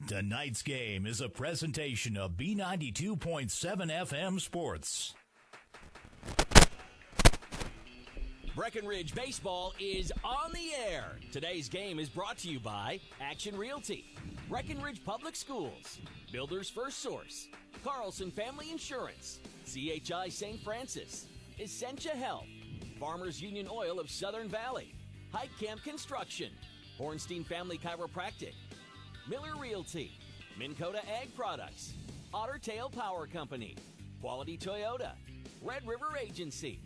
Tonight's game is a presentation of B92.7 FM Sports. Breckenridge Baseball is on the air. Today's game is brought to you by Action Realty, Breckenridge Public Schools, Builders First Source, Carlson Family Insurance, CHI St. Francis, Essentia Health, Farmers Union Oil of Southern Valley, Hike Camp Construction, Hornstein Family Chiropractic, Miller Realty, Minn Kota Ag Products, Otter Tail Power Company, Quality Toyota, Red River Agency,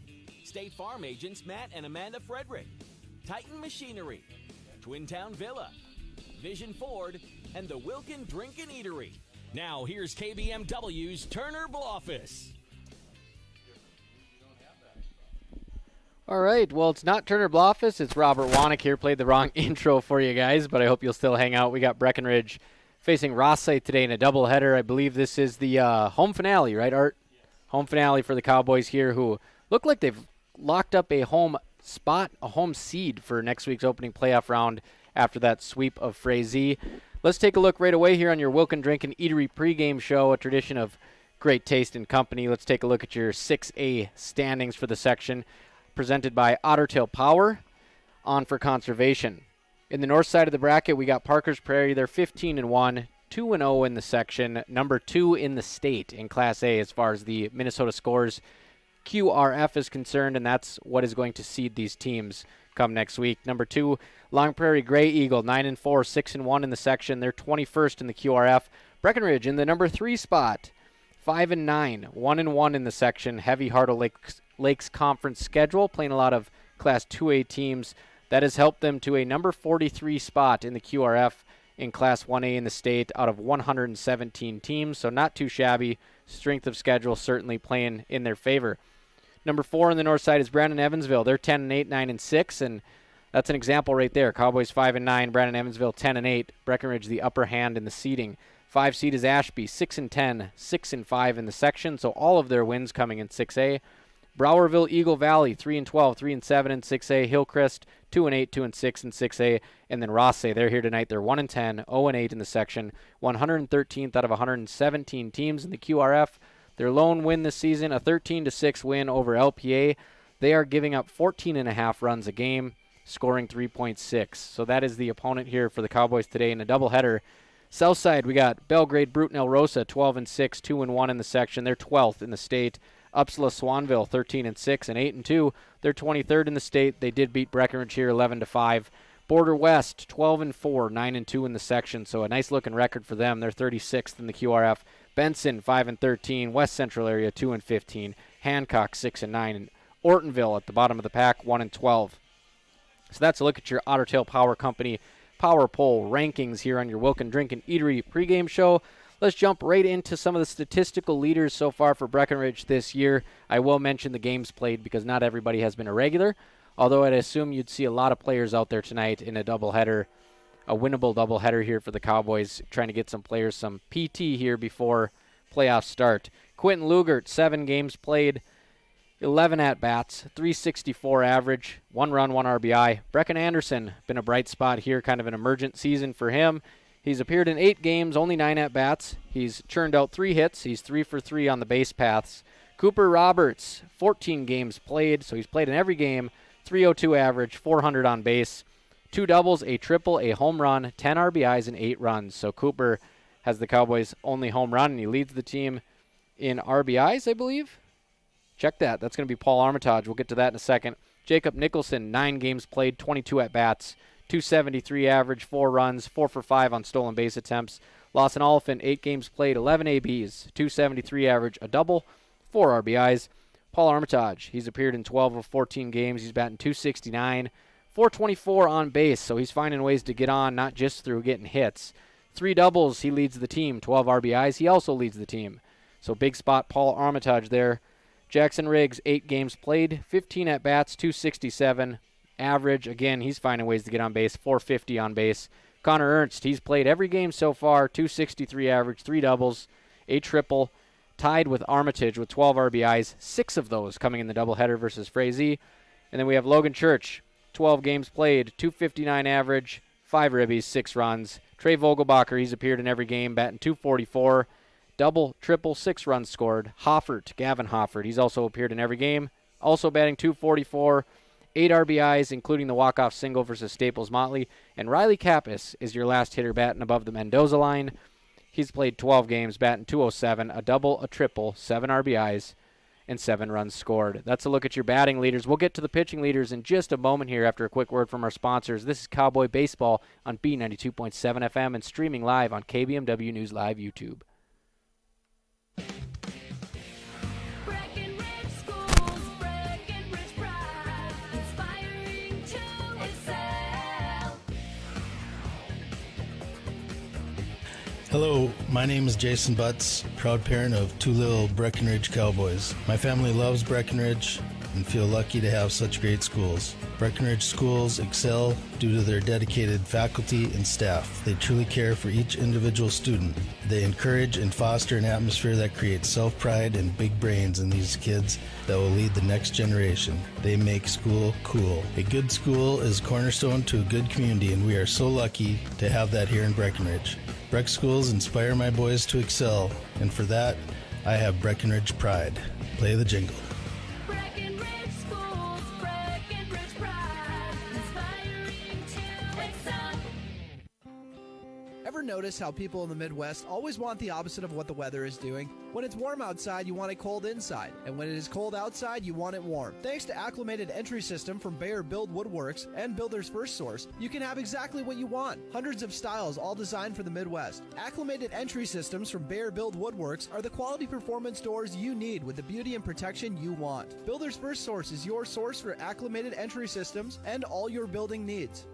State Farm agents Matt and Amanda Frederick, Titan Machinery, Twin Town Villa, Vision Ford, and the Wilkin Drink and Eatery. Now here's KBMW's Turner Bloffice. All right, well, it's not Turner Bloffice. It's Robert Wanick here. Played the wrong intro for you guys, but I hope you'll still hang out. We got Breckenridge facing Rothsay today in a doubleheader. I believe this is the home finale, right, Art? Yeah. Home finale for the Cowboys here, who look like they've locked up a home spot, a home seed for next week's opening playoff round after that sweep of Frazee. Let's take a look right away here on your Wilkin Drink and Eatery pregame show, a tradition of great taste and company. Let's take a look at your 6A standings for the section, presented by Otter Tail Power, on for conservation. In the north side of the bracket, we got Parker's Prairie. They're 15-1, 2-0 in the section, number 2 in the state in Class A as far as the Minnesota Scores QRF is concerned, and that's what is going to seed these teams come next week. Number 2, Long Prairie Gray Eagle, 9-4, 6-1 in the section. They're 21st in the QRF. Breckenridge in the number 3 spot, 5-9, 1-1 in the section. Heavy Hartle Lakes Conference schedule, playing a lot of Class 2A teams. That has helped them to a number 43 spot in the QRF in Class 1A in the state out of 117 teams, so not too shabby. Strength of schedule certainly playing in their favor. Number 4 on the north side is Brandon Evansville. They're 10-8, 9-6, and that's an example right there. Cowboys 5-9, Brandon Evansville 10-8. Breckenridge the upper hand in the seeding. 5 seed is Ashby, 6-10, 6-5 in the section, so all of their wins coming in 6A. Browerville Eagle Valley, 3-12, 3-7 in 6A. Hillcrest, 2-8, 2-6 in 6A. And then Rothsay, they're here tonight. They're 1-10, 0-8 in the section. 113th out of 117 teams in the QRF. Their lone win this season, a 13-6 win over LPA. They are giving up 14.5 runs a game, scoring 3.6. So that is the opponent here for the Cowboys today in a doubleheader. South side, we got Belgrade Bruton El Rosa, 12-6, 2-1 in the section. They're 12th in the state. Upsala Swanville, 13-6 and 8-2. They're 23rd in the state. They did beat Breckenridge here 11-5. Border West, 12-4, 9-2 in the section. So a nice looking record for them. They're 36th in the QRF. Benson, 5-13. West Central area, 2-15. Hancock, 6-9. And Ortonville at the bottom of the pack, 1-12. So that's a look at your Otter Tail Power Company Power Poll rankings here on your Wilkin Drink and Eatery pregame show. Let's jump right into some of the statistical leaders so far for Breckenridge this year. I will mention the games played because not everybody has been a regular, although I'd assume you'd see a lot of players out there tonight in a doubleheader, a winnable doubleheader here for the Cowboys, trying to get some players some PT here before playoffs start. Quentin Lugert, 7 games played, 11 at-bats, 364 average, 1 run, 1 RBI. Brecken Anderson, been a bright spot here, kind of an emergent season for him. He's appeared in 8 games, only 9 at-bats. He's churned out 3 hits. He's 3 for 3 on the base paths. Cooper Roberts, 14 games played, so he's played in every game. 302 average, 400 on base. 2 doubles, a triple, a home run, 10 RBIs, and 8 runs. So Cooper has the Cowboys' only home run, and he leads the team in RBIs, I believe. Check that. That's going to be Paul Armitage. We'll get to that in a second. Jacob Nicholson, 9 games played, 22 at-bats. 273 average, 4 runs, 4 for 5 on stolen base attempts. Lawson Oliphant, 8 games played, 11 ABs, 273 average, a double, 4 RBIs. Paul Armitage, he's appeared in 12 of 14 games. He's batting 269, 424 on base, so he's finding ways to get on, not just through getting hits. 3 doubles, he leads the team. 12 RBIs, he also leads the team. So big spot, Paul Armitage there. Jackson Riggs, 8 games played, 15 at-bats, 267 average. Again, he's finding ways to get on base, 450 on base. Connor Ernst, he's played every game so far, 263 average, 3 doubles, a triple, tied with Armitage with 12 RBIs, 6 of those coming in the doubleheader versus Frazee. And then we have Logan Church, 12 games played, 259 average, 5 ribbies, 6 runs. Trey Vogelbacher, he's appeared in every game, batting .244, double, triple, 6 runs scored. Gavin Hoffert, he's also appeared in every game, also batting .244, 8 RBIs, including the walk-off single versus Staples Motley. And Riley Kappas is your last hitter batting above the Mendoza line. He's played 12 games, batting .207, a double, a triple, 7 RBIs, and 7 runs scored. That's a look at your batting leaders. We'll get to the pitching leaders in just a moment here after a quick word from our sponsors. This is Cowboy Baseball on B92.7 FM and streaming live on KBMW News Live YouTube. Breckenridge Schools, Breckenridge Pride, inspiring to excel. Hello, my name is Jason Butts, proud parent of 2 little Breckenridge Cowboys. My family loves Breckenridge and feel lucky to have such great schools. Breckenridge schools excel due to their dedicated faculty and staff. They truly care for each individual student. They encourage and foster an atmosphere that creates self-pride and big brains in these kids that will lead the next generation. They make school cool. A good school is cornerstone to a good community, and we are so lucky to have that here in Breckenridge. Breck schools inspire my boys to excel, and for that, I have Breckenridge pride. Play the jingle. Breckenridge Schools, Breckenridge Pride, inspiring to excel. Ever notice how people in the Midwest always want the opposite of what the weather is doing? When it's warm outside, you want it cold inside. And when it is cold outside, you want it warm. Thanks to Acclimated Entry System from Bayer Build Woodworks and Builder's First Source, you can have exactly what you want. Hundreds of styles, all designed for the Midwest. Acclimated Entry Systems from Bayer Build Woodworks are the quality performance doors you need with the beauty and protection you want. Builder's First Source is your source for acclimated entry systems and all your building needs.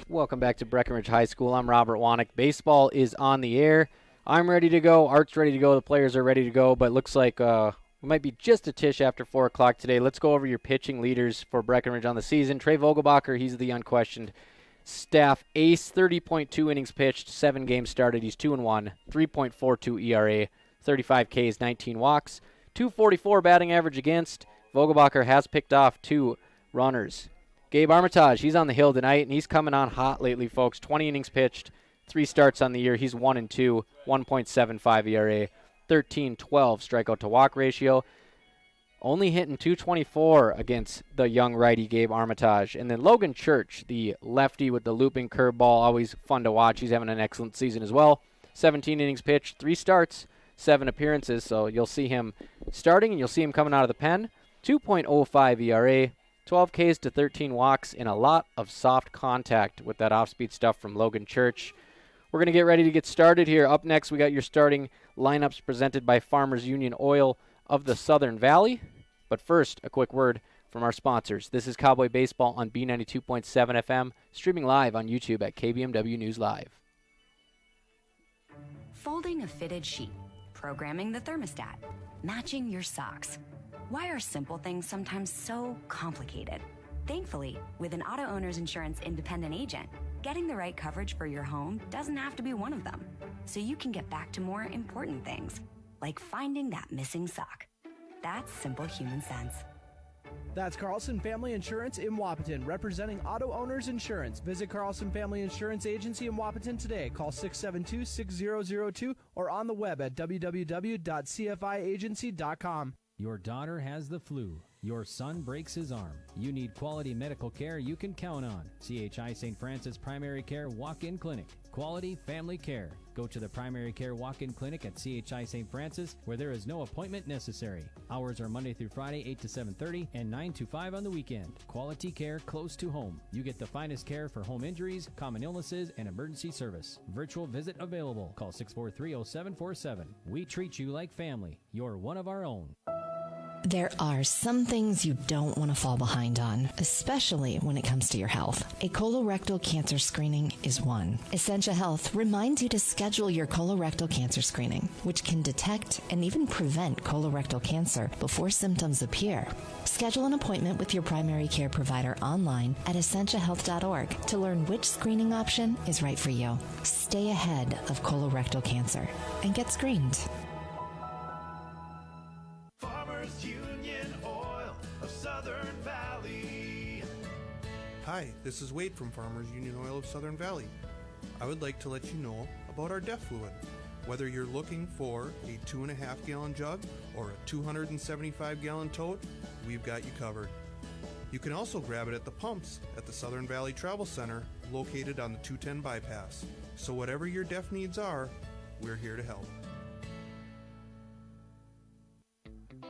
Welcome back to Breckenridge High School. I'm Robert Wanick. Baseball is on the air. I'm ready to go. Art's ready to go. The players are ready to go, but it looks like we might be just a tish after 4 o'clock today. Let's go over your pitching leaders for Breckenridge on the season. Trey Vogelbacher, he's the unquestioned staff ace, 30.2 innings pitched, 7 games started. He's 2-1, 3.42 ERA, 35 Ks, 19 walks, 244 batting average against. Vogelbacher has picked off 2 runners. Gabe Armitage, he's on the hill tonight, and he's coming on hot lately, folks. 20 innings pitched, 3 starts on the year. He's 1-2, 1.75 ERA, 13-12 strikeout to walk ratio. Only hitting .224 against the young righty Gabe Armitage. And then Logan Church, the lefty with the looping curveball, always fun to watch. He's having an excellent season as well. 17 innings pitched, 3 starts, 7 appearances. So you'll see him starting, and you'll see him coming out of the pen. 2.05 ERA. 12 Ks to 13 walks, and a lot of soft contact with that off-speed stuff from Logan Church. We're going to get ready to get started here. Up next, we got your starting lineups presented by Farmers Union Oil of the Southern Valley. But first, a quick word from our sponsors. This is Cowboy Baseball on B92.7 FM, streaming live on YouTube at KBMW News Live. Folding a fitted sheet, programming the thermostat, matching your socks. Why are simple things sometimes so complicated? Thankfully, with an Auto Owners Insurance independent agent, getting the right coverage for your home doesn't have to be one of them. So you can get back to more important things, like finding that missing sock. That's simple human sense. That's Carlson Family Insurance in Wapaton, representing Auto Owners Insurance. Visit Carlson Family Insurance Agency in Wapaton today. Call 672-6002 or on the web at www.cfiagency.com. Your daughter has the flu. Your son breaks his arm. You need quality medical care you can count on. CHI St. Francis Primary Care Walk-In Clinic. Quality family care. Go to the Primary Care Walk-In Clinic at CHI St. Francis, where there is no appointment necessary. Hours are Monday through Friday, 8 to 7:30 and 9 to 5 on the weekend. Quality care close to home. You get the finest care for home injuries, common illnesses, and emergency service. Virtual visit available. Call 643-0747. We treat you like family. You're one of our own. There are some things you don't want to fall behind on, especially when it comes to your health. A colorectal cancer screening is one. Essentia Health reminds you to schedule your colorectal cancer screening, which can detect and even prevent colorectal cancer before symptoms appear. Schedule an appointment with your primary care provider online at essentiahealth.org to learn which screening option is right for you. Stay ahead of colorectal cancer and get screened. Farmers Hi, this is Wade from Farmers Union Oil of Southern Valley. I would like to let you know about our DEF fluid. Whether you're looking for a 2.5 gallon jug or a 275 gallon tote, we've got you covered. You can also grab it at the pumps at the Southern Valley Travel Center located on the 210 bypass. So whatever your DEF needs are, we're here to help.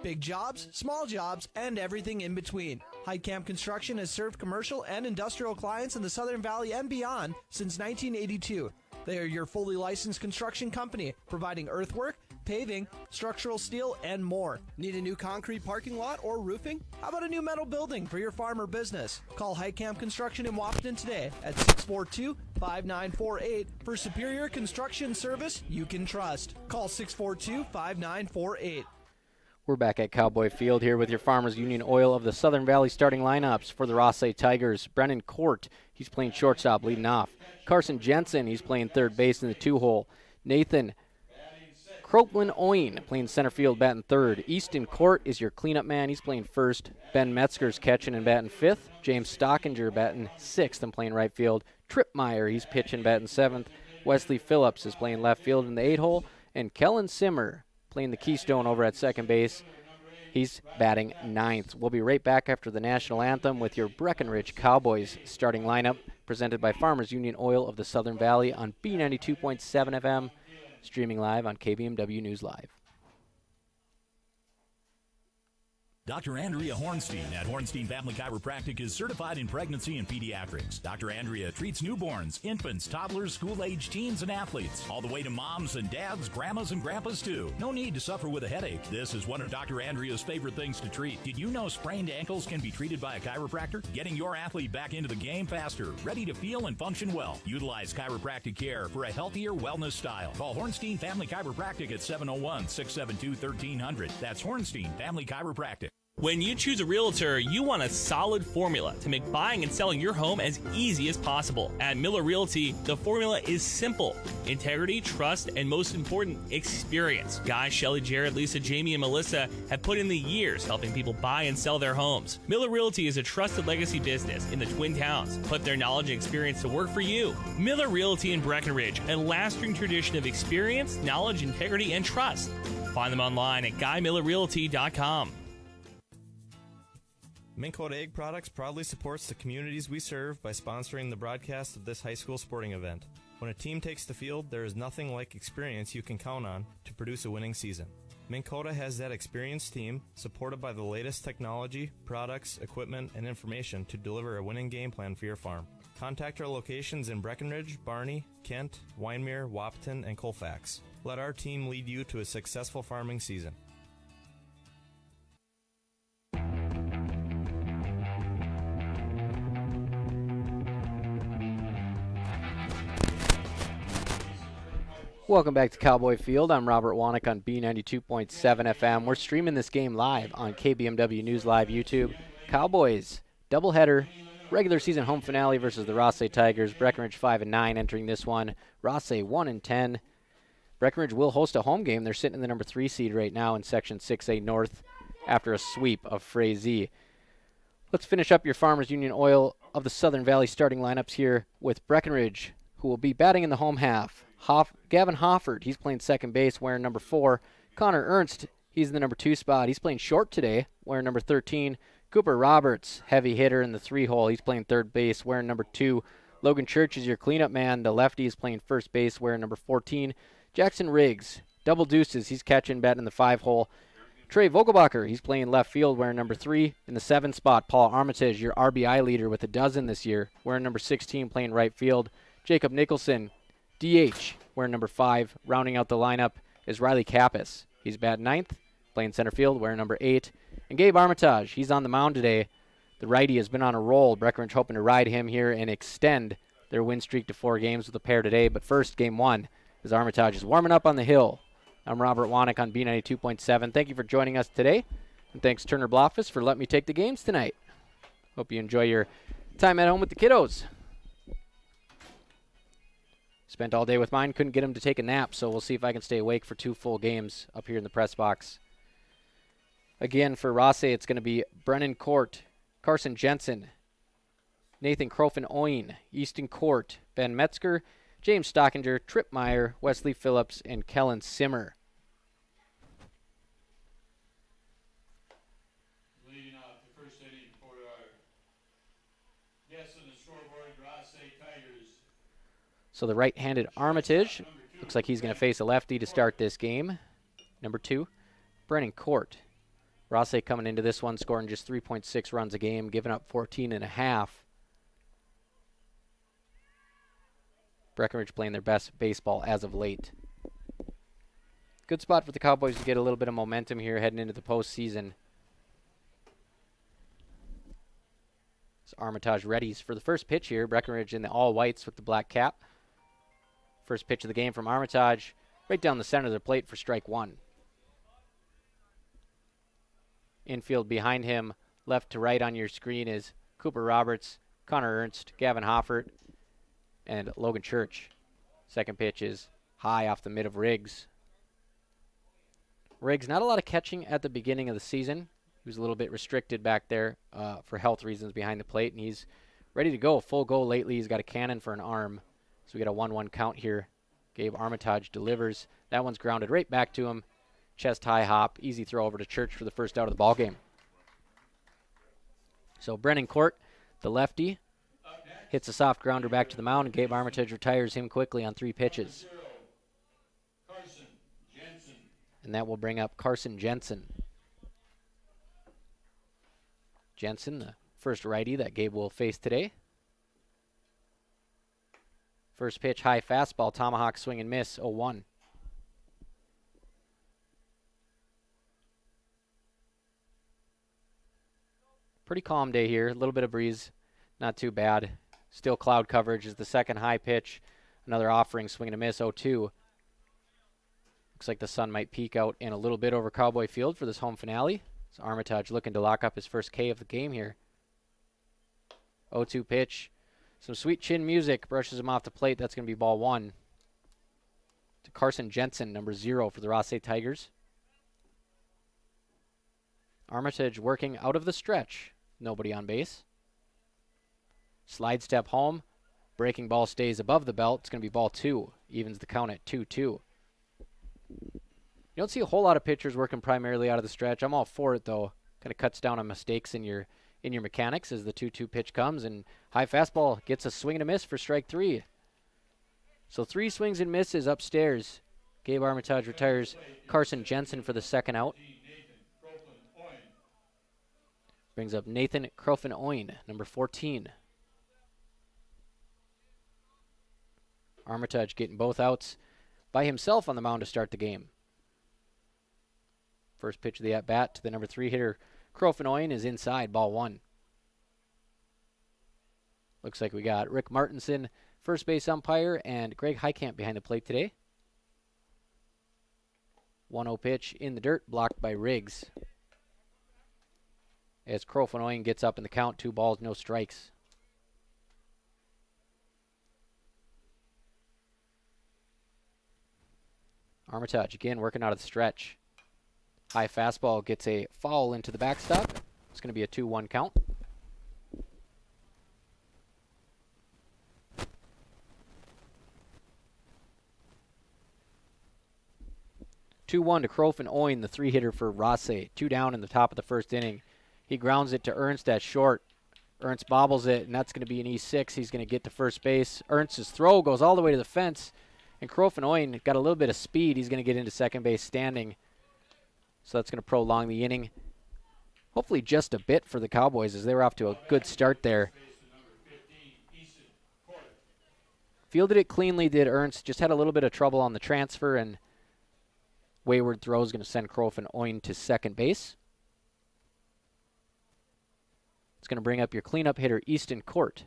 Big jobs, small jobs, and everything in between. Heidkamp Construction has served commercial and industrial clients in the Southern Valley and beyond since 1982. They are your fully licensed construction company, providing earthwork, paving, structural steel, and more. Need a new concrete parking lot or roofing? How about a new metal building for your farm or business? Call Heidkamp Construction in Wahpeton today at 642-5948 for superior construction service you can trust. Call 642-5948. We're back at Cowboy Field here with your Farmers Union Oil of the Southern Valley starting lineups for the Rothsay Tigers. Brennan Court, he's playing shortstop, leading off. Carson Jensen, he's playing third base in the 2-hole. Nathan Croplin-Oyen playing center field, batting third. Easton Court is your cleanup man. He's playing first. Ben Metzger's catching and batting fifth. James Stockinger batting sixth and playing right field. Trip Meyer, he's pitching, batting seventh. Wesley Phillips is playing left field in the 8-hole. And Kellen Simmer playing the Keystone over at second base. He's batting ninth. We'll be right back after the national anthem with your Breckenridge Cowboys starting lineup, presented by Farmers Union Oil of the Southern Valley on B92.7 FM, streaming live on KBMW News Live. Dr. Andrea Hornstein at Hornstein Family Chiropractic is certified in pregnancy and pediatrics. Dr. Andrea treats newborns, infants, toddlers, school-age teens, and athletes, all the way to moms and dads, grandmas and grandpas too. No need to suffer with a headache. This is one of Dr. Andrea's favorite things to treat. Did you know sprained ankles can be treated by a chiropractor? Getting your athlete back into the game faster, ready to feel and function well. Utilize chiropractic care for a healthier wellness style. Call Hornstein Family Chiropractic at 701-672-1300. That's Hornstein Family Chiropractic. When you choose a realtor, you want a solid formula to make buying and selling your home as easy as possible. At Miller Realty, the formula is simple: integrity, trust, and most important, experience. Guy, Shelley, Jared, Lisa, Jamie, and Melissa have put in the years helping people buy and sell their homes. Miller Realty is a trusted legacy business in the Twin Towns. Put their knowledge and experience to work for you. Miller Realty in Breckenridge, a lasting tradition of experience, knowledge, integrity, and trust. Find them online at GuyMillerRealty.com. Minn Kota Egg Products proudly supports the communities we serve by sponsoring the broadcast of this high school sporting event. When a team takes the field, there is nothing like experience you can count on to produce a winning season. Minn Kota has that experienced team, supported by the latest technology, products, equipment, and information to deliver a winning game plan for your farm. Contact our locations in Breckenridge, Barney, Kent, Wyndmere, Wahpeton, and Colfax. Let our team lead you to a successful farming season. Welcome back to Cowboy Field. I'm Robert Wanick on B92.7 FM. We're streaming this game live on KBMW News Live YouTube. Cowboys doubleheader, regular season home finale versus the Rothsay Tigers. Breckenridge 5-9 entering this one. Rothsay 1-10. Breckenridge will host a home game. They're sitting in the number 3 seed right now in Section 6A North after a sweep of Frazee. Let's finish up your Farmers Union Oil of the Southern Valley starting lineups here with Breckenridge, who will be batting in the home half. Gavin Hofford, he's playing second base, wearing number 4. Connor Ernst, he's in the number 2 spot. He's playing short today, wearing number 13. Cooper Roberts, heavy hitter in the 3-hole. He's playing third base, wearing number 2. Logan Church is your cleanup man. The lefty is playing first base, wearing number 14. Jackson Riggs, double deuces. He's catching, batting in the 5-hole. Trey Vogelbacher, he's playing left field, wearing number 3. In the 7 spot, Paul Armitage, your RBI leader with a dozen this year, wearing number 16, playing right field. Jacob Nicholson, DH, wearing number 5. Rounding out the lineup is Riley Kappas. He's batting ninth, playing center field, wearing number 8. And Gabe Armitage, he's on the mound today. The righty has been on a roll. Breckenridge hoping to ride him here and extend their win streak to 4 games with a pair today. But first, game 1, as Armitage is warming up on the hill. I'm Robert Wanick on B92.7. Thank you for joining us today. And thanks, Turner Bloffice, for letting me take the games tonight. Hope you enjoy your time at home with the kiddos. Spent all day with mine, couldn't get him to take a nap, so we'll see if I can stay awake for 2 full games up here in the press box. Again, for Rothsay, it's going to be Brennan Court, Carson Jensen, Nathan Crofin-Oyen, Easton Court, Ben Metzger, James Stockinger, Trip Meyer, Wesley Phillips, and Kellen Simmer. Leading off the first inning for our guests on the scoreboard, Rothsay Tigers. So the right-handed Armitage looks like he's going to face a lefty to start this game. Number 2, Brennan Court. Rothsay coming into this one scoring just 3.6 runs a game, giving up 14.5. Breckenridge playing their best baseball as of late. Good spot for the Cowboys to get a little bit of momentum here heading into the postseason. So Armitage readies for the first pitch here. Breckenridge in the all-whites with the black cap. First pitch of the game from Armitage, right down the center of the plate for strike 1. Infield behind him, left to right on your screen is Cooper Roberts, Connor Ernst, Gavin Hoffert, and Logan Church. Second pitch is high off the mid of Riggs. Riggs, not a lot of catching at the beginning of the season. He was a little bit restricted back there for health reasons behind the plate, and he's ready to go. Full go lately. He's got a cannon for an arm. So we got a 1-1 count here. Gabe Armitage delivers. That one's grounded right back to him. Chest high hop. Easy throw over to Church for the first out of the ball game. So Brennan Court, the lefty, hits a soft grounder back to the mound, and Gabe Armitage retires him quickly on 3 pitches. And that will bring up Carson Jensen. Jensen, the first righty that Gabe will face today. First pitch, high fastball, tomahawk swing and miss, 0-1. Pretty calm day here, a little bit of breeze, not too bad. Still cloud coverage is the second high pitch. Another offering, swing and a miss, 0-2. Looks like the sun might peek out in a little bit over Cowboy Field for this home finale. So Armitage looking to lock up his first K of the game here. 0-2 pitch. Some sweet chin music brushes him off the plate. That's going to be ball 1. To Carson Jensen, number 0 for the Rothsay Tigers. Armitage working out of the stretch. Nobody on base. Slide step home. Breaking ball stays above the belt. It's going to be ball 2. Evens the count at 2-2. You don't see a whole lot of pitchers working primarily out of the stretch. I'm all for it, though. Kind of cuts down on mistakes in your mechanics as the 2-2 pitch comes, and high fastball gets a swing and a miss for strike 3. So 3 swings and misses upstairs. Gabe Armitage retires Carson Jensen for the second out. Brings up Nathan Crofin-Oyen, number 14. Armitage getting both outs by himself on the mound to start the game. First pitch of the at-bat to the number 3 hitter, Crofin-Oyen, is inside, ball 1. Looks like we got Rick Martinson, first base umpire, and Greg Heicamp behind the plate today. 1-0 pitch in the dirt, blocked by Riggs. As Crofin-Oyen gets up in the count, 2 balls, no strikes. Armitage again working out of the stretch. High fastball gets a foul into the backstop. It's going to be a 2-1 count. To Crofin-Oyen, the 3-hitter for Rothsay. 2 down in the top of the first inning. He grounds it to Ernst at short. Ernst bobbles it, and that's going to be an E6. He's going to get to first base. Ernst's throw goes all the way to the fence, and Crofin-Oyen got a little bit of speed. He's going to get into second base standing. So that's going to prolong the inning. Hopefully just a bit for the Cowboys as they were off to a good start there. Fielded it cleanly, did Ernst. Just had a little bit of trouble on the transfer, and wayward throw is going to send Crofin-Oyen to second base. It's going to bring up your cleanup hitter, Easton Court.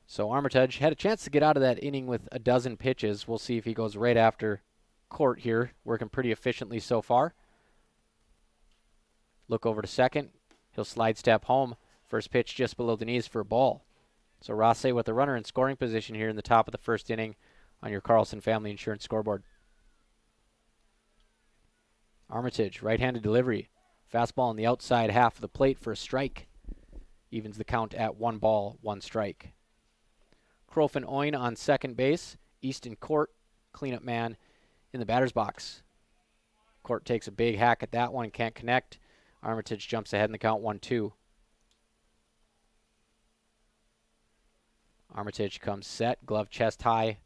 So Armitage had a chance to get out of that inning with a dozen pitches. We'll see if he goes right after Court here, working pretty efficiently so far. Look over to second. He'll slide step home. First pitch just below the knees for a ball. So Rothsay with the runner in scoring position here in the top of the first inning. on your Carlson Family Insurance scoreboard. Armitage, right-handed delivery. Fastball on the outside half of the plate for a strike. Evens the count at 1 ball, 1 strike. Crofin Oin on second base. Easton Court, cleanup man in the batter's box. Court takes a big hack at that one, can't connect. Armitage jumps ahead in the count 1-2. Armitage comes set, glove chest high.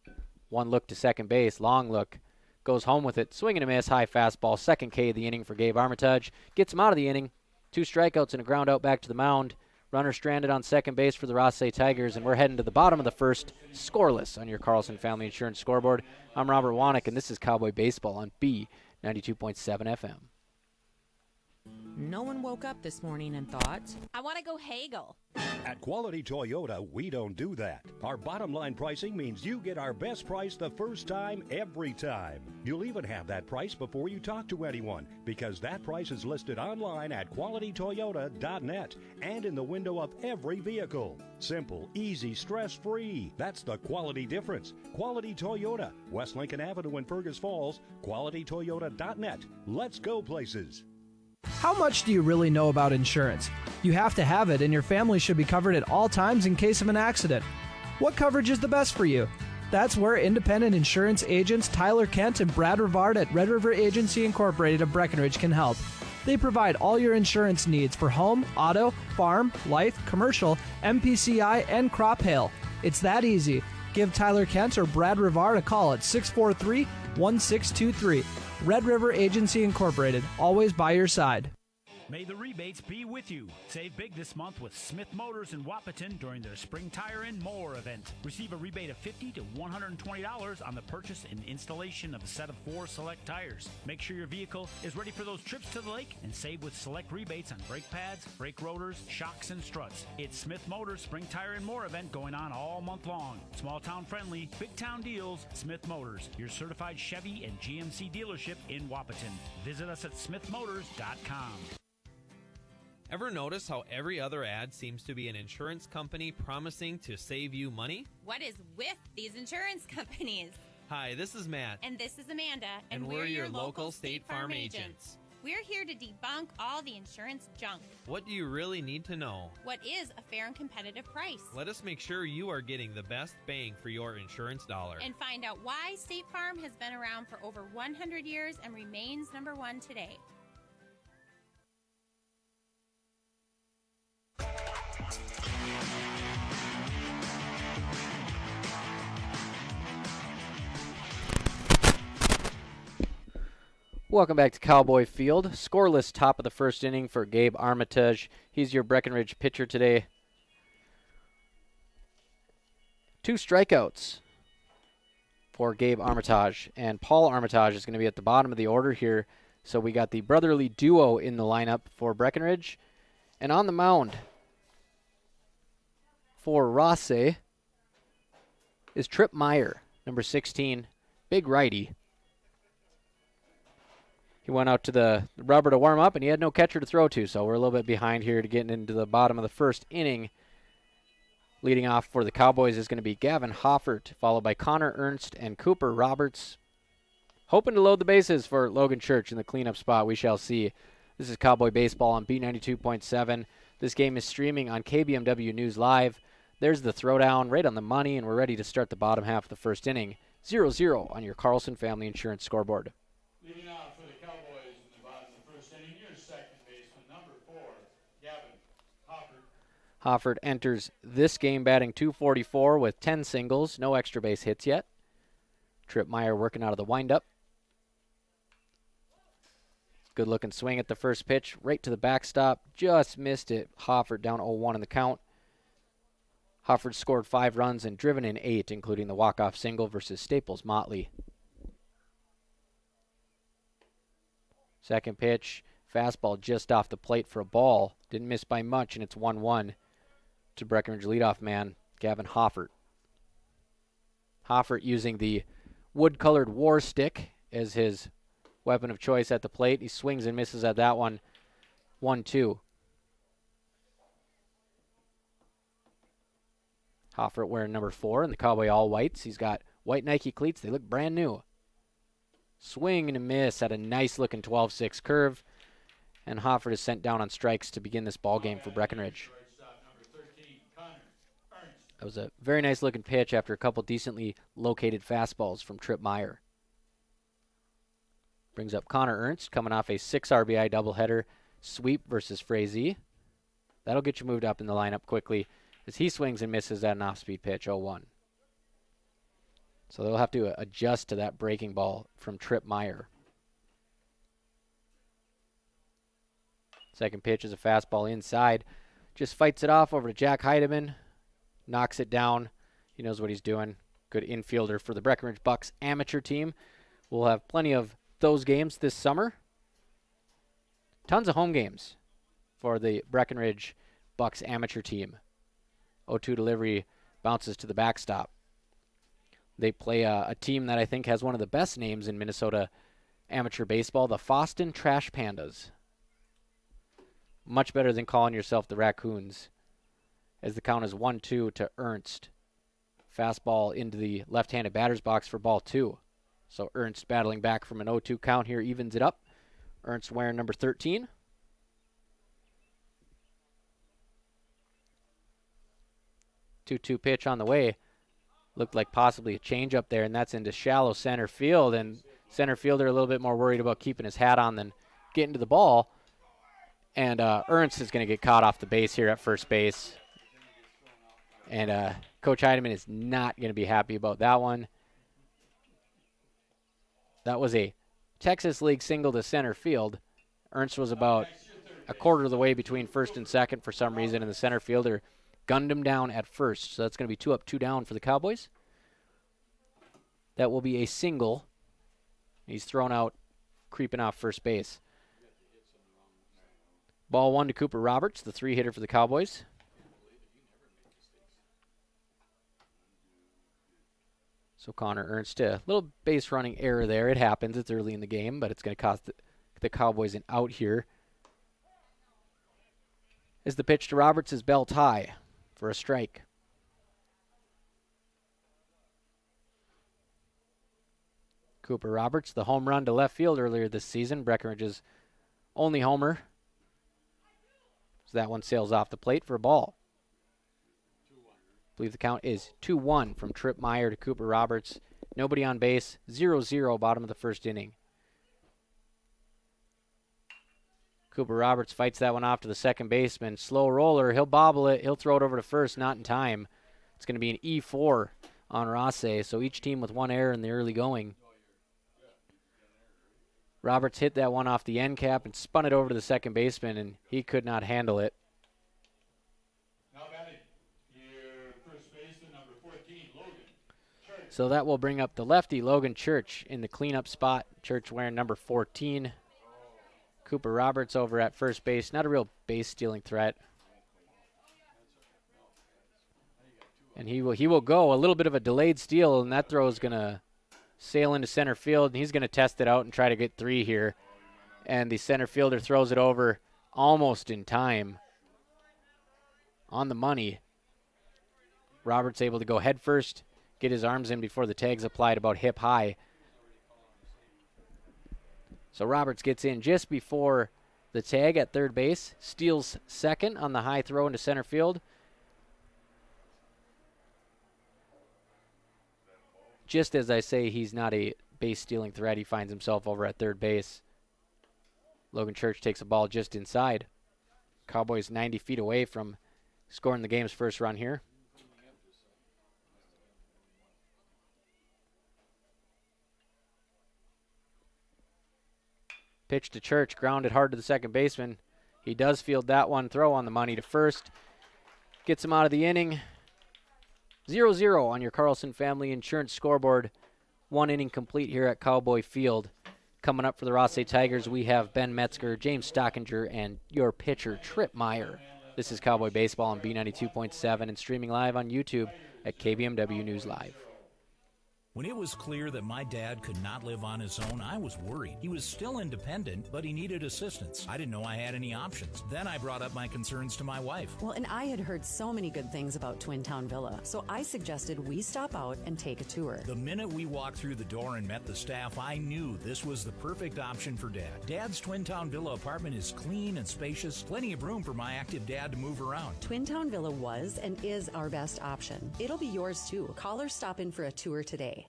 1 look to second base, long look. Goes home with it, swing and a miss, high fastball. Second K of the inning for Gabe Armitage. Gets him out of the inning. 2 strikeouts and a ground out back to the mound. Runner stranded on second base for the Rothsay Tigers, and we're heading to the bottom of the first, scoreless on your Carlson Family Insurance scoreboard. I'm Robert Wanick, and this is Cowboy Baseball on B92.7 FM. No one woke up this morning and thought, I want to go haggle. At Quality Toyota, we don't do that. Our bottom line pricing means you get our best price the first time, every time. You'll even have that price before you talk to anyone, because that price is listed online at qualitytoyota.net and in the window of every vehicle. Simple, easy, stress-free. That's the quality difference. Quality Toyota, West Lincoln Avenue in Fergus Falls, qualitytoyota.net. Let's go places. How much do you really know about insurance? You have to have it, and your family should be covered at all times in case of an accident. What coverage is the best for you? That's where independent insurance agents Tyler Kent and Brad Rivard at Red River Agency Incorporated of Breckenridge can help. They provide all your insurance needs for home, auto, farm, life, commercial, MPCI, and crop hail. It's that easy. Give Tyler Kent or Brad Rivard a call at 643-1623. Red River Agency Incorporated, always by your side. May the rebates be with you. Save big this month with Smith Motors in Wapaton during their Spring Tire and More event. Receive a rebate of $50 to $120 on the purchase and installation of a set of 4 select tires. Make sure your vehicle is ready for those trips to the lake and save with select rebates on brake pads, brake rotors, shocks, and struts. It's Smith Motors Spring Tire and More event going on all month long. Small town friendly, big town deals. Smith Motors, your certified Chevy and GMC dealership in Wapaton. Visit us at smithmotors.com. Ever notice how every other ad seems to be an insurance company promising to save you money? What is with these insurance companies? Hi, this is Matt. And this is Amanda. And we're your local State Farm agents. We're here to debunk all the insurance junk. What do you really need to know? What is a fair and competitive price? Let us make sure you are getting the best bang for your insurance dollar. And find out why State Farm has been around for over 100 years and remains number 1 today. Welcome back to Cowboy Field. Scoreless top of the first inning for Gabe Armitage. He's your Breckenridge pitcher today. 2 strikeouts for Gabe Armitage. And Paul Armitage is going to be at the bottom of the order here. So we got the brotherly duo in the lineup for Breckenridge. And on the mound for Rothsay is Trip Meyer, number 16, big righty. He went out to the rubber to warm up, and he had no catcher to throw to, so we're a little bit behind here to getting into the bottom of the first inning. Leading off for the Cowboys is going to be Gavin Hoffert, followed by Connor Ernst and Cooper Roberts. Hoping to load the bases for Logan Church in the cleanup spot. We shall see. This is Cowboy Baseball on B92.7. This game is streaming on KBMW News Live. There's the throwdown right on the money, and we're ready to start the bottom half of the first inning. 0-0 on your Carlson Family Insurance scoreboard. Leading off for the Cowboys in the bottom of the first inning, your second baseman, number 4, Gavin Hoffert. Hoffert enters this game batting .244 with 10 singles, no extra base hits yet. Trip Meyer working out of the windup. Good looking swing at the first pitch, right to the backstop. Just missed it. Hoffert down 0-1 in the count. Hoffert scored 5 runs and driven in 8, including the walk-off single versus Staples Motley. Second pitch, fastball just off the plate for a ball. Didn't miss by much, and it's 1-1 to Breckenridge leadoff man Gavin Hoffert. Hoffert using the wood-colored war stick as his weapon of choice at the plate. He swings and misses at that one. 1-2. Hoffert wearing number 4 in the Cowboy all-whites. He's got white Nike cleats. They look brand new. Swing and a miss at a nice-looking 12-6 curve. And Hofford is sent down on strikes to begin this ball game for Breckenridge. That was a very nice-looking pitch after a couple decently located fastballs from Tripp Meyer. Brings up Connor Ernst, coming off a 6 RBI doubleheader sweep versus Frazee. That'll get you moved up in the lineup quickly as he swings and misses at an off-speed pitch, 0-1. So they'll have to adjust to that breaking ball from Tripp Meyer. Second pitch is a fastball inside. Just fights it off over to Jack Heidemann. Knocks it down. He knows what he's doing. Good infielder for the Breckenridge Bucks amateur team. We'll have plenty of those games this summer. Tons of home games for the Breckenridge Bucks amateur team. 0-2 delivery bounces to the backstop. They play a team that I think has one of the best names in Minnesota amateur baseball, the Foston Trash Pandas. Much better than calling yourself the Raccoons, as the count is 1-2 to Ernst. Fastball into the left-handed batter's box for ball 2. So Ernst battling back from an 0-2 count here evens it up. Ernst wearing number 13. Two-two pitch on the way. Looked like possibly a change up there, and that's into shallow center field. And center fielder a little bit more worried about keeping his hat on than getting to the ball. And Ernst is going to get caught off the base here at first base. And Coach Heidemann is not going to be happy about that one. That was a Texas League single to center field. Ernst was about a quarter of the way between first and second for some reason, and the center fielder gunned him down at first. So that's going to be 2 up, 2 down for the Cowboys. That will be a single. He's thrown out, creeping off first base. Ball 1 to Cooper Roberts, the 3-hitter for the Cowboys. So Connor Ernst, a little base running error there. It happens. It's early in the game, but it's going to cost the Cowboys an out here. As the pitch to Roberts is belt high for a strike. Cooper Roberts, the home run to left field earlier this season. Breckenridge's only homer. So that one sails off the plate for a ball. I believe the count is 2-1 from Tripp Meyer to Cooper Roberts. Nobody on base. 0-0 bottom of the first inning. Cooper Roberts fights that one off to the second baseman. Slow roller. He'll bobble it. He'll throw it over to first. Not in time. It's going to be an E4 on Rothsay. So each team with one error in the early going. Roberts hit that one off the end cap and spun it over to the second baseman, and he could not handle it. Now batting, your first baseman, number 14, Logan Church. So that will bring up the lefty, Logan Church, in the cleanup spot. Church wearing number 14. Cooper Roberts over at first base. Not a real base-stealing threat. And he will go. A little bit of a delayed steal, and that throw is going to sail into center field, and he's going to test it out and try to get 3 here. And the center fielder throws it over almost in time. On the money. Roberts able to go head first, get his arms in before the tag's applied about hip high. So Roberts gets in just before the tag at third base, steals second on the high throw into center field. Just as I say he's not a base-stealing threat, he finds himself over at third base. Logan Church takes a ball just inside. Cowboys 90 feet away from scoring the game's first run here. Pitch to Church, grounded hard to the second baseman. He does field that one, throw on the money to first. Gets him out of the inning. 0-0 on your Carlson Family Insurance scoreboard. 1 inning complete here at Cowboy Field. Coming up for the Rothsay Tigers, we have Ben Metzger, James Stockinger, and your pitcher, Tripp Meyer. This is Cowboy Baseball on B92.7 and streaming live on YouTube at KBMW News Live. When it was clear that my dad could not live on his own, I was worried. He was still independent, but he needed assistance. I didn't know I had any options. Then I brought up my concerns to my wife. Well, and I had heard so many good things about Twin Town Villa, so I suggested we stop out and take a tour. The minute we walked through the door and met the staff, I knew this was the perfect option for Dad. Dad's Twin Town Villa apartment is clean and spacious, plenty of room for my active dad to move around. Twin Town Villa was and is our best option. It'll be yours too. Call or stop in for a tour today.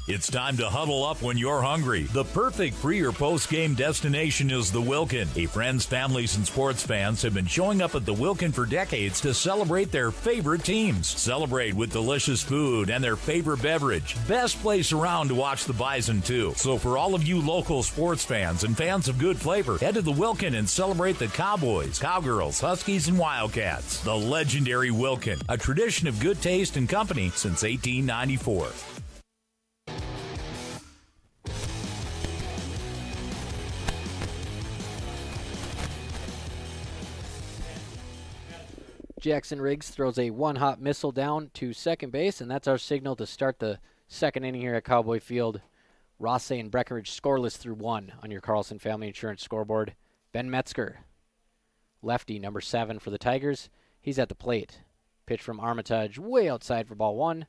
It's time to huddle up when you're hungry. The perfect pre- or post-game destination is the Wilkin. Hey, friends, families, and sports fans have been showing up at the Wilkin for decades to celebrate their favorite teams. Celebrate with delicious food and their favorite beverage. Best place around to watch the Bison, too. So for all of you local sports fans and fans of good flavor, head to the Wilkin and celebrate the Cowboys, Cowgirls, Huskies, and Wildcats. The legendary Wilkin, a tradition of good taste and company since 1894. Jackson Riggs throws a one-hop missile down to second base, and that's our signal to start the second inning here at Cowboy Field. Rothsay and Breckenridge scoreless through one on your Carlson Family Insurance scoreboard. Ben Metzger, lefty, number 7 for the Tigers. He's at the plate. Pitch from Armitage way outside for ball 1.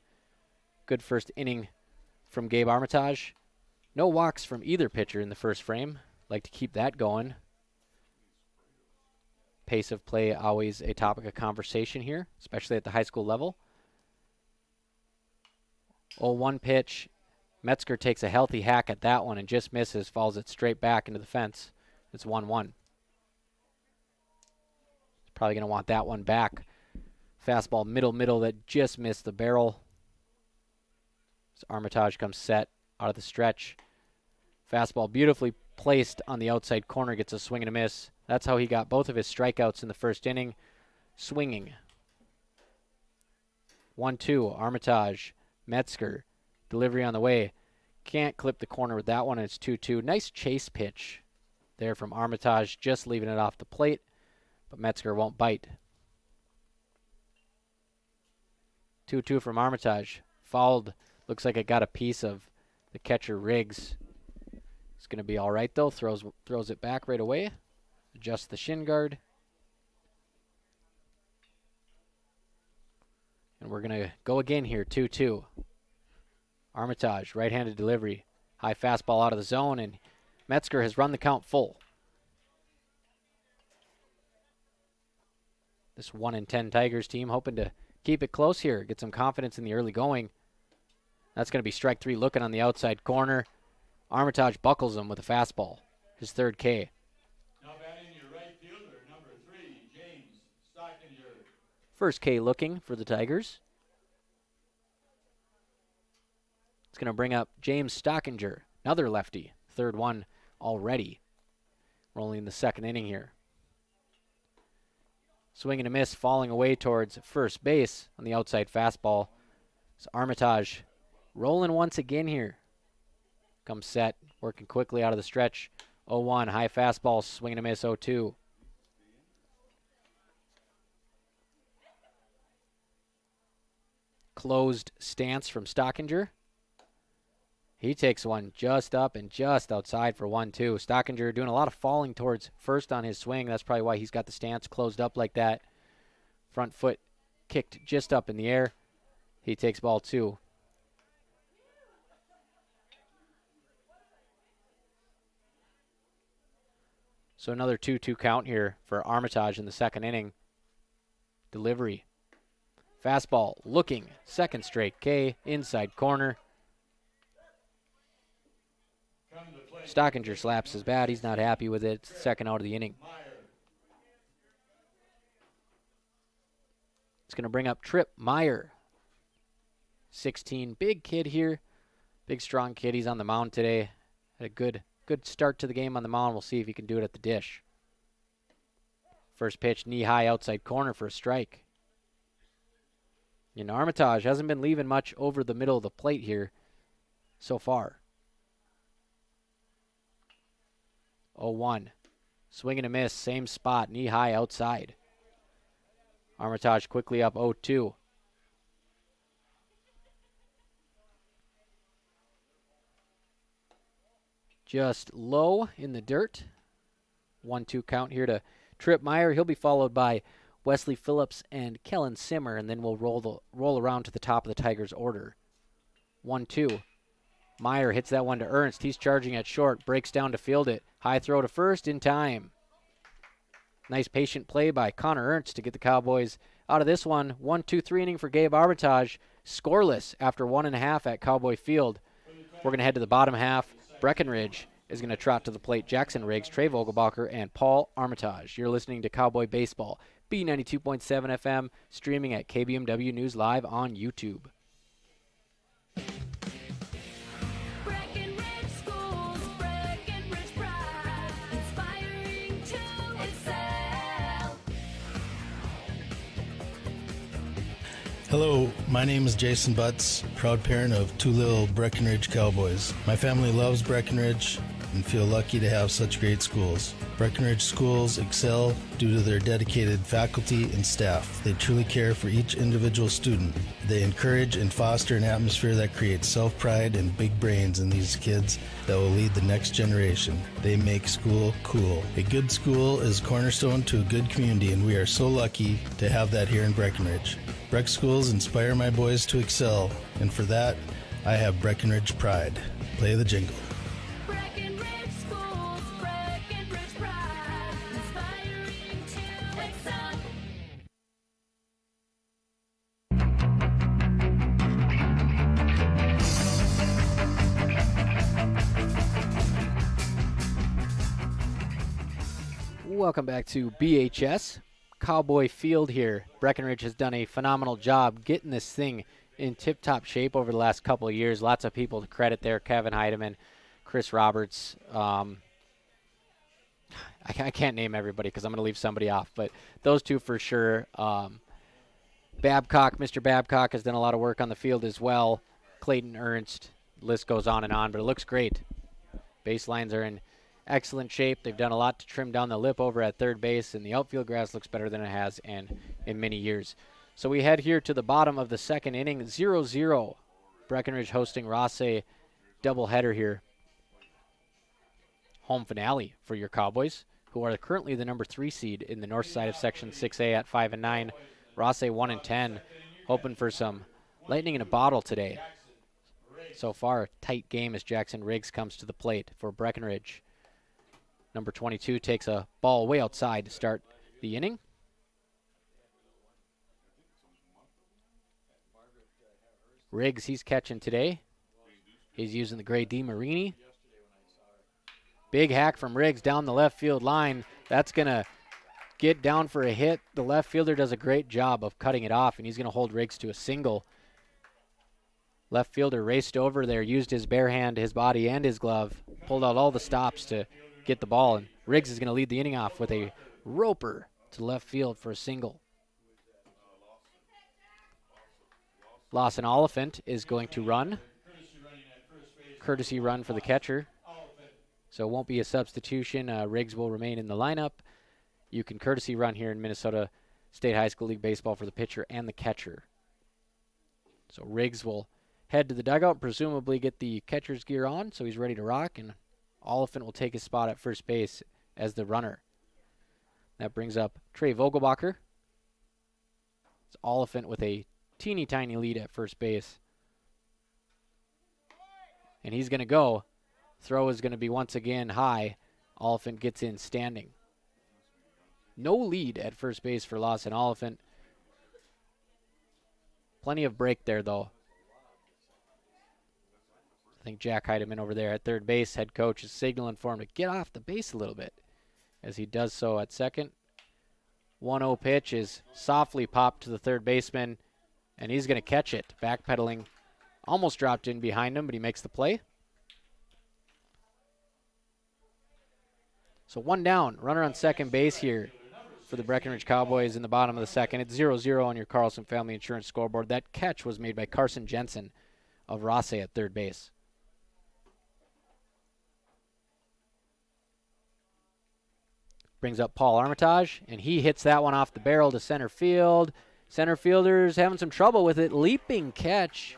Good first inning from Gabe Armitage. No walks from either pitcher in the first frame. Like to keep that going. Pace of play always a topic of conversation here, especially at the high school level. 0-1 pitch. Metzger takes a healthy hack at that one and just misses, falls it straight back into the fence. It's 1-1. Probably going to want that one back. Fastball middle that just missed the barrel. So Armitage comes set out of the stretch. Fastball beautifully placed on the outside corner, gets a swing and a miss. That's how he got both of his strikeouts in the first inning, swinging. 1-2, Armitage, Metzger, delivery on the way. Can't clip the corner with that one, and it's 2-2. Nice chase pitch there from Armitage, just leaving it off the plate, but Metzger won't bite. 2-2 from Armitage. Fouled, looks like it got a piece of the catcher Riggs. It's going to be all right, though. Throws it back right away. Adjust the shin guard. And we're going to go again here, 2-2. Armitage, right-handed delivery. High fastball out of the zone, and Metzger has run the count full. This 1-10 Tigers team hoping to keep it close here, get some confidence in the early going. That's going to be strike 3 looking on the outside corner. Armitage buckles him with a fastball, his third K. Now batting your right fielder, number 3, James Stockinger. First K looking for the Tigers. It's going to bring up James Stockinger, another lefty, third one already. We're only in the second inning here. Swing and a miss, falling away towards first base on the outside fastball. It's Armitage rolling once again here. Comes set, working quickly out of the stretch. 0-1, high fastball, swing and a miss, 0-2. Closed stance from Stockinger. He takes one just up and just outside for 1-2. Stockinger doing a lot of falling towards first on his swing. That's probably why he's got the stance closed up like that. Front foot kicked just up in the air. He takes ball 2. So another 2-2 count here for Armitage in the second inning. Delivery. Fastball looking. Second straight K. Inside corner. Stockinger slaps his bat. He's not happy with it. Second out of the inning. It's going to bring up Trip Meyer. 16. Big kid here. Big strong kid. He's on the mound today. Had a good start to the game on the mound. We'll see if he can do it at the dish. First pitch, knee high outside corner for a strike. And Armitage hasn't been leaving much over the middle of the plate here so far. 0-1. Swing and a miss, same spot, knee high outside. Armitage quickly up 0-2. just low in the dirt. 1-2 count here to Trip Meyer. He'll be followed by Wesley Phillips and Kellen Simmer, and then we'll roll around to the top of the Tigers' order. 1-2. Meyer hits that one to Ernst. He's charging at short, breaks down to field it. High throw to first in time. Nice patient play by Connor Ernst to get the Cowboys out of this one. 1-2-3 inning for Gabe Armitage. Scoreless after 1.5 at Cowboy Field. We're going to head to the bottom half. Breckenridge is going to trot to the plate. Jackson Riggs, Trey Vogelbacher, and Paul Armitage. You're listening to Cowboy Baseball. B92.7 FM, streaming at KBMW News Live on YouTube. Breckenridge Schools, Breckenridge pride, inspiring to excel. Hello, my name is Jason Butts, proud parent of two little Breckenridge Cowboys. My family loves Breckenridge and feel lucky to have such great schools. Breckenridge schools excel due to their dedicated faculty and staff. They truly care for each individual student. They encourage and foster an atmosphere that creates self-pride and big brains in these kids that will lead the next generation. They make school cool. A good school is cornerstone to a good community, and we are so lucky to have that here in Breckenridge. Breck schools inspire my boys to excel, and for that, I have Breckenridge pride. Play the jingle. Breckenridge Schools, Breckenridge pride, inspiring to excel. Welcome back to BHS. Cowboy Field here. Breckenridge has done a phenomenal job getting this thing in tip-top shape over the last couple of years. Lots of people to credit there. Kevin Heidemann, Chris Roberts. I can't name everybody because I'm going to leave somebody off, but those two for sure. Babcock, Mr. Babcock has done a lot of work on the field as well. Clayton Ernst, list goes on and on, but it looks great. Baselines are in excellent shape. They've done a lot to trim down the lip over at third base, and the outfield grass looks better than it has in many years. So we head here to the bottom of the second inning, 0-0. Breckenridge hosting Rothsay, doubleheader here. Home finale for your Cowboys, who are currently the number 3 seed in the north side of Section 6A at 5-9. Rothsay 1-10, hoping for some lightning in a bottle today. So far, a tight game as Jackson Riggs comes to the plate for Breckenridge. Number 22 takes a ball way outside to start the inning. Riggs, he's catching today. He's using the gray D Marini. Big hack from Riggs down the left field line. That's going to get down for a hit. The left fielder does a great job of cutting it off, and he's going to hold Riggs to a single. Left fielder raced over there, used his bare hand, his body, and his glove, pulled out all the stops to get the ball, and Riggs is going to lead the inning off with a roper to left field for a single. Lawson Oliphant is going to run. Courtesy run for the catcher. So it won't be a substitution. Riggs will remain in the lineup. You can courtesy run here in Minnesota State High School League Baseball for the pitcher and the catcher. So Riggs will head to the dugout, presumably get the catcher's gear on, so he's ready to rock, and Oliphant will take his spot at first base as the runner. That brings up Trey Vogelbacher. It's Oliphant with a teeny tiny lead at first base. And he's going to go. Throw is going to be once again high. Oliphant gets in standing. No lead at first base for Lawson Oliphant. Plenty of break there, though. I think Jack Heidemann over there at third base, head coach, is signaling for him to get off the base a little bit as he does so at second. 1-0 pitch is softly popped to the third baseman, and he's going to catch it. Backpedaling, almost dropped in behind him, but he makes the play. So one down, runner on second base here for the Breckenridge Cowboys in the bottom of the second. It's 0-0 on your Carlson Family Insurance scoreboard. That catch was made by Carson Jensen of Rothsay at third base. Brings up Paul Armitage, and he hits that one off the barrel to center field. Center fielder's having some trouble with it. Leaping catch.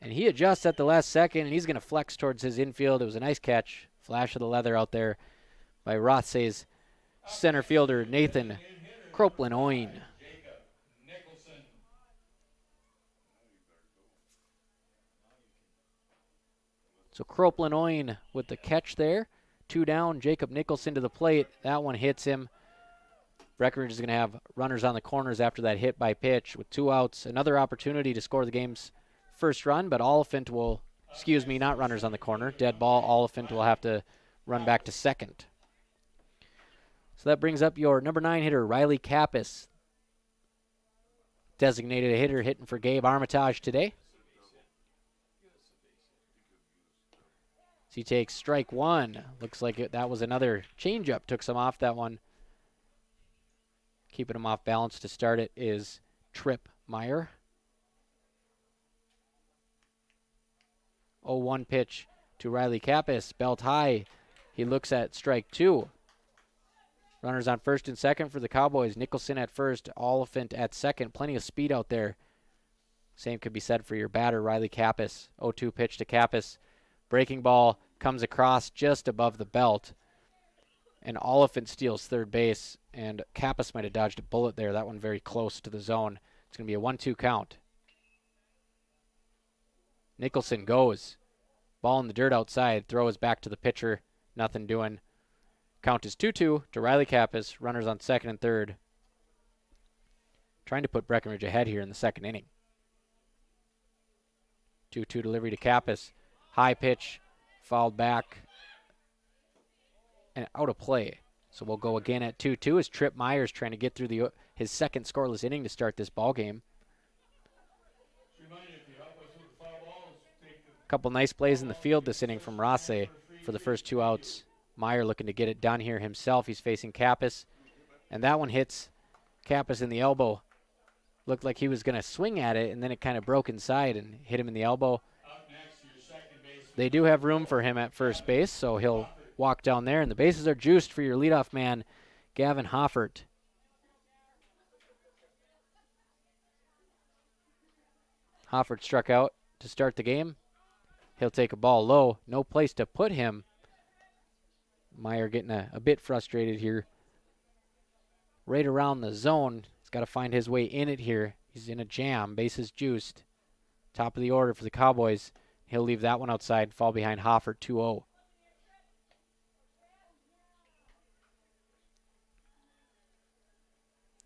And he adjusts at the last second, and he's going to flex towards his infield. It was a nice catch. Flash of the leather out there by Rothsay's center fielder, Nathan Croplin-Oin. So Croplin-Oin with the catch there. 2 down, Jacob Nicholson to the plate. That one hits him. Breckenridge is going to have runners on the corners after that hit by pitch with 2 outs. Another opportunity to score the game's first run, but Oliphant will, not runners on the corner. Dead ball, Oliphant will have to run back to second. So that brings up your number 9 hitter, Riley Kappas. Designated a hitter hitting for Gabe Armitage today. So he takes strike 1. Looks like that was another changeup. Took some off that one. Keeping him off balance to start it is Tripp Meyer. 0-1 pitch to Riley Kappas. Belt high. He looks at strike 2. Runners on first and second for the Cowboys. Nicholson at first, Oliphant at second. Plenty of speed out there. Same could be said for your batter, Riley Kappas. 0-2 pitch to Kappas. Breaking ball comes across just above the belt. And Oliphant steals third base. And Kappas might have dodged a bullet there. That one very close to the zone. It's going to be a 1-2 count. Nicholson goes. Ball in the dirt outside. Throws back to the pitcher. Nothing doing. Count is 2-2 to Riley Kappas. Runners on second and third. Trying to put Breckenridge ahead here in the second inning. 2-2 delivery to Kappas. High pitch. Fouled back. And out of play. So we'll go again at 2-2 as Tripp Myers trying to get through his second scoreless inning to start this ball game. A couple nice plays in the field this inning from Rothsay for the first 2 outs. Meyer looking to get it done here himself. He's facing Kappas. And that one hits Kappas in the elbow. Looked like he was going to swing at it, and then it kind of broke inside and hit him in the elbow. They do have room for him at first base, so he'll walk down there. And the bases are juiced for your leadoff man, Gavin Hoffert. Hoffert struck out to start the game. He'll take a ball low. No place to put him. Meyer getting a bit frustrated here. Right around the zone. He's got to find his way in it here. He's in a jam. Bases juiced. Top of the order for the Cowboys. He'll leave that one outside. Fall behind Hoffert 2-0.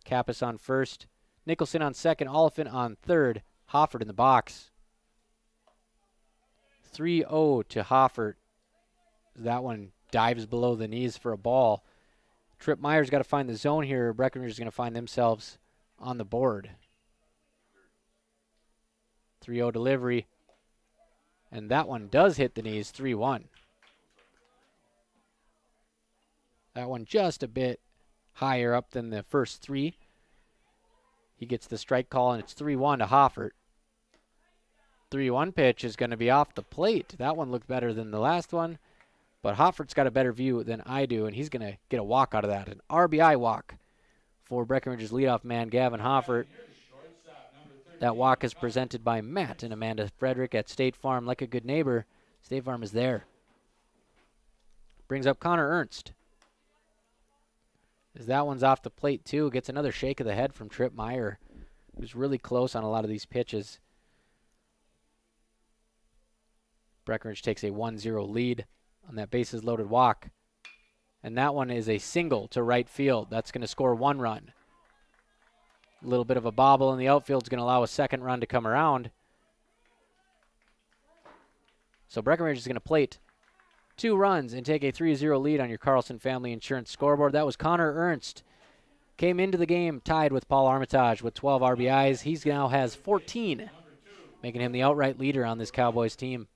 Kappas on first. Nicholson on second. Oliphant on third. Hoffert in the box. 3-0 to Hoffert. That one dives below the knees for a ball. Tripp Meyer's got to find the zone here. Breckenridge is going to find themselves on the board. 3-0 delivery. And that one does hit the knees, 3-1. That one just a bit higher up than the first 3. He gets the strike call, and it's 3-1 to Hoffert. 3-1 pitch is going to be off the plate. That one looked better than the last one. But Hoffert's got a better view than I do, and he's going to get a walk out of that. An RBI walk for Breckenridge's leadoff man, Gavin Hoffert. That walk is presented by Matt and Amanda Frederick at State Farm. Like a good neighbor, State Farm is there. Brings up Connor Ernst. As that one's off the plate, too. Gets another shake of the head from Tripp Meyer, who's really close on a lot of these pitches. Breckenridge takes a 1-0 lead on that bases loaded walk. And that one is a single to right field. That's going to score 1 run. A little bit of a bobble in the outfield is going to allow a second run to come around. So Breckenridge is going to plate 2 runs and take a 3-0 lead on your Carlson Family Insurance scoreboard. That was Connor Ernst. Came into the game tied with Paul Armitage with 12 RBIs. He now has 14, making him the outright leader on this Cowboys team.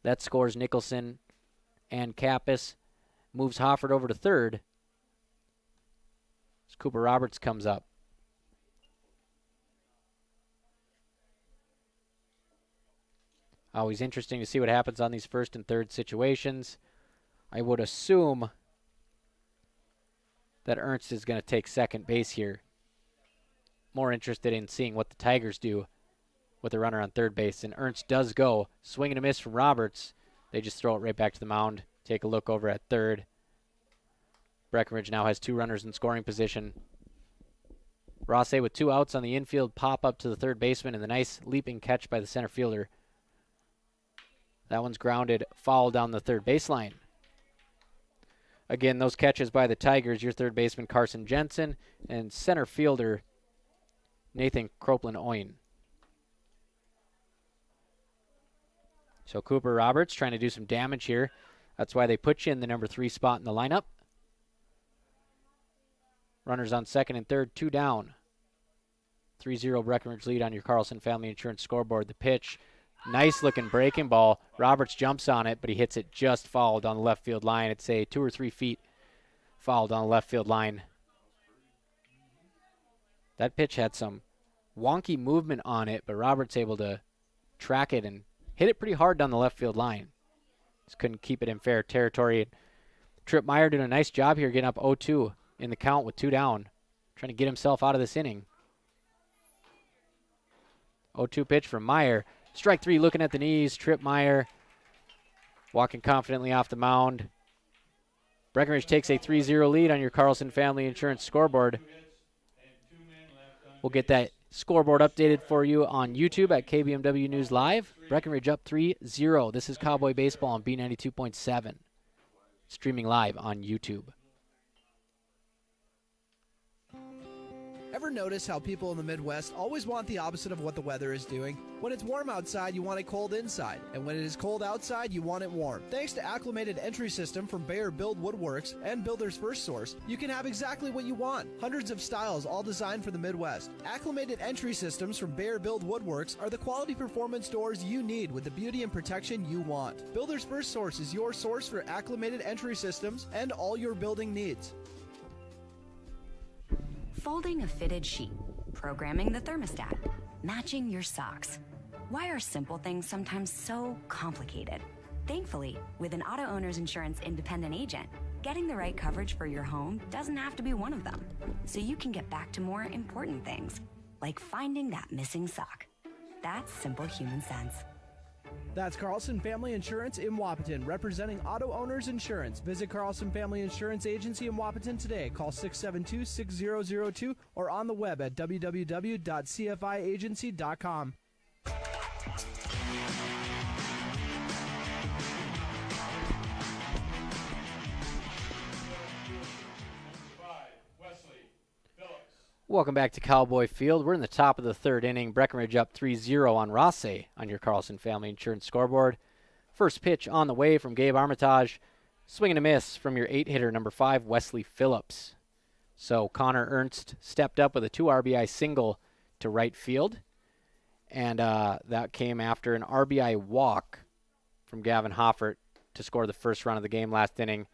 That scores Nicholson and Kappas. Moves Hoffert over to third. As Cooper Roberts comes up. Always interesting to see what happens on these first and third situations. I would assume that Ernst is going to take second base here. More interested in seeing what the Tigers do with a runner on third base, and Ernst does go. Swing and a miss from Roberts. They just throw it right back to the mound. Take a look over at third. Breckenridge now has 2 runners in scoring position. Rothsay with 2 outs on the infield, pop up to the third baseman, and the nice leaping catch by the center fielder. That one's grounded foul down the third baseline. Again, those catches by the Tigers, your third baseman Carson Jensen and center fielder Nathan Croplin-Oyen. So Cooper Roberts trying to do some damage here. That's why they put you in the number 3 spot in the lineup. Runners on second and third, 2 down. 3-0 Breckenridge lead on your Carlson Family Insurance scoreboard. The pitch, nice looking breaking ball. Roberts jumps on it, but he hits it just fouled on the left field line. It's a 2 or 3 feet fouled on the left field line. That pitch had some wonky movement on it, but Roberts able to track it and hit it pretty hard down the left field line. Just couldn't keep it in fair territory. Tripp Meyer doing a nice job here getting up 0-2 in the count with 2 down. Trying to get himself out of this inning. 0-2 pitch from Meyer. Strike 3 looking at the knees. Tripp Meyer walking confidently off the mound. Breckenridge takes a 3-0 lead on your Carlson Family Insurance scoreboard. We'll get that scoreboard updated for you on YouTube at KBMW News Live. Breckenridge up 3-0. This is Cowboy Baseball on B92.7. Streaming live on YouTube. Ever notice how people in the Midwest always want the opposite of what the weather is doing? When it's warm outside, you want it cold inside. And when it is cold outside, you want it warm. Thanks to Acclimated Entry System from Bayer Build Woodworks and Builder's First Source, you can have exactly what you want. Hundreds of styles, all designed for the Midwest. Acclimated Entry Systems from Bayer Build Woodworks are the quality performance doors you need with the beauty and protection you want. Builder's First Source is your source for acclimated entry systems and all your building needs. Folding a fitted sheet, programming the thermostat, matching your socks. Why are simple things sometimes so complicated? Thankfully, with an auto owner's insurance independent agent, getting the right coverage for your home doesn't have to be one of them. So you can get back to more important things, like finding that missing sock. That's simple human sense. That's Carlson Family Insurance in Wapaton, representing auto owners insurance. Visit Carlson Family Insurance Agency in Wapaton today. Call 672-6002 or on the web at www.cfiagency.com. Welcome back to Cowboy Field. We're in the top of the third inning. Breckenridge up 3-0 on Rothsay on your Carlson Family Insurance scoreboard. First pitch on the way from Gabe Armitage. Swing and a miss from your 8-hitter, number 5, Wesley Phillips. So Connor Ernst stepped up with a 2 RBI single to right field. And that came after an RBI walk from Gavin Hoffert to score the first run of the game last inning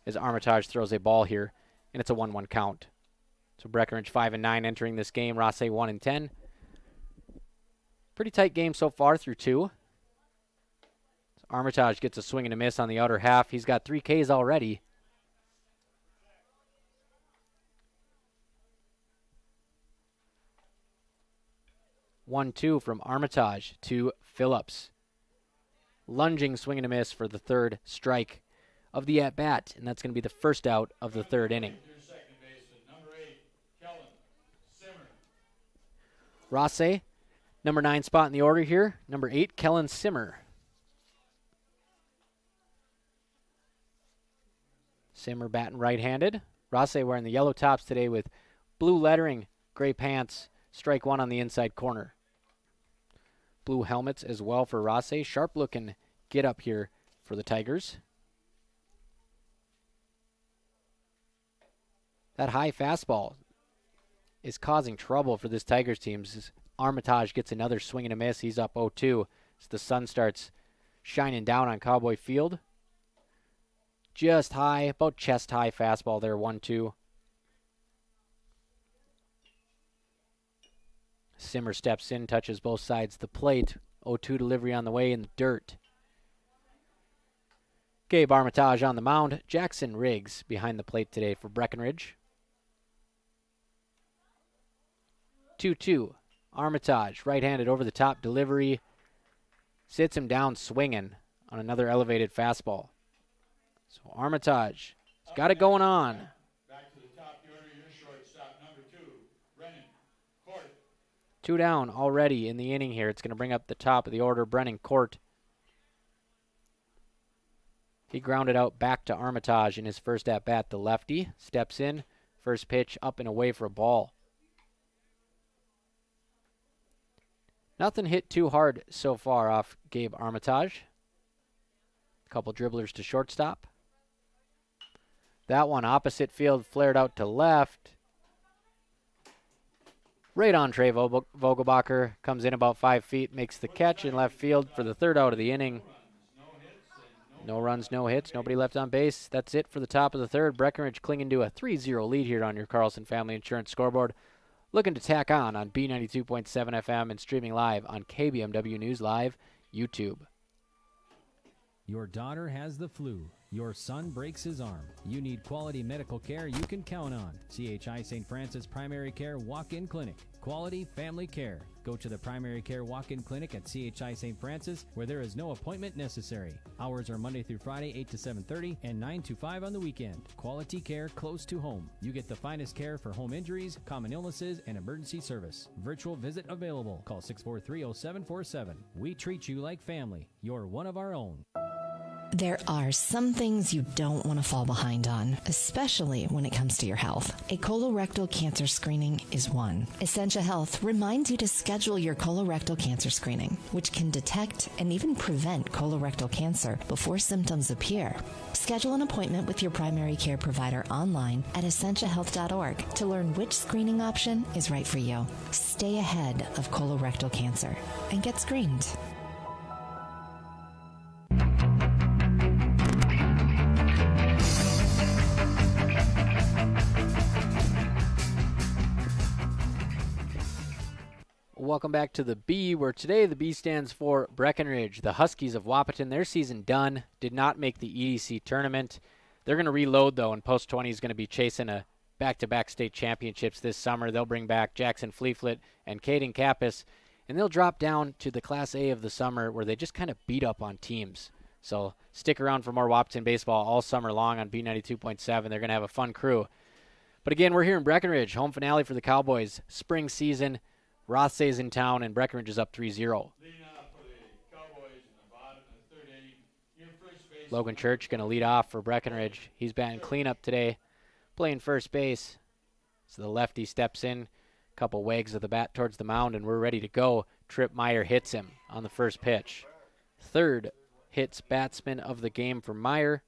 as Armitage throws a ball here, and it's a 1-1 count. So Breckenridge 5-9 entering this game. Rothsay 1-10. Pretty tight game so far through 2. So Armitage gets a swing and a miss on the outer half. He's got 3 Ks already. One-two from Armitage to Phillips. Lunging swing and a miss for the third strike of the at-bat, and that's going to be the first out of the third inning. Rothsay, number 9 spot in the order here. Number 8, Kellen Simmer. Simmer batting right-handed. Rothsay wearing the yellow tops today with blue lettering, gray pants. Strike 1 on the inside corner. Blue helmets as well for Rothsay. Sharp-looking get up here for the Tigers. That high fastball is causing trouble for this Tigers team. Armitage gets another swing and a miss. He's up 0-2 as the sun starts shining down on Cowboy Field. Just high, about chest high fastball there, 1-2. Simmer steps in, touches both sides of the plate. 0-2 delivery on the way in the dirt. Gabe Armitage on the mound. Jackson Riggs behind the plate today for Breckenridge. 2-2 Armitage, right-handed over the top delivery. Sits him down swinging on another elevated fastball. So Armitage has got it going on. Back to the top of the order, your shortstop, number 2, Brennan Court. 2 down already in the inning here. It's going to bring up the top of the order, Brennan Court. He grounded out back to Armitage in his first at-bat. The lefty steps in. First pitch up and away for a ball. Nothing hit too hard so far off Gabe Armitage. A couple dribblers to shortstop. That one opposite field, flared out to left. Right on Trey Vogelbacher. Comes in about 5 feet, makes the catch in left field for the third out of the inning. No runs, no hits, nobody left on base. That's it for the top of the third. Breckenridge clinging to a 3-0 lead here on your Carlson Family Insurance scoreboard. Looking to tack on B92.7 FM and streaming live on KBMW News Live YouTube. Your daughter has the flu. Your son breaks his arm. You need quality medical care you can count on. CHI St. Francis Primary Care Walk-In Clinic. Quality family care. Go to the Primary Care Walk-In Clinic at CHI St. Francis, where there is no appointment necessary. Hours are Monday through Friday, 8 to 7:30 and 9 to 5 on the weekend. Quality care close to home. You get the finest care for home injuries, common illnesses, and emergency service. Virtual visit available. Call 643-0747. We treat you like family. You're one of our own. There are some things you don't want to fall behind on, especially when it comes to your health. A colorectal cancer screening is one. Essentia Health reminds you to schedule your colorectal cancer screening, which can detect and even prevent colorectal cancer before symptoms appear. Schedule an appointment with your primary care provider online at essentiahealth.org to learn which screening option is right for you. Stay ahead of colorectal cancer and get screened. Welcome back to the B, where today the B stands for Breckenridge. The Huskies of Wahpeton, their season done, did not make the EDC tournament. They're going to reload, though, and Post 20 is going to be chasing a back-to-back state championships this summer. They'll bring back Jackson Fleeflet and Caden Kappas, and they'll drop down to the Class A of the summer, where they just kind of beat up on teams. So stick around for more Wahpeton baseball all summer long on B92.7. They're going to have a fun crew. But again, we're here in Breckenridge, home finale for the Cowboys. Spring season. Rothsay's in town, and Breckenridge is up 3-0. Logan Church going to lead off for Breckenridge. He's batting cleanup today, playing first base. So the lefty steps in, a couple wags of the bat towards the mound, and we're ready to go. Trip Meyer hits him on the first pitch. Third hits batsman of the game for Meyer.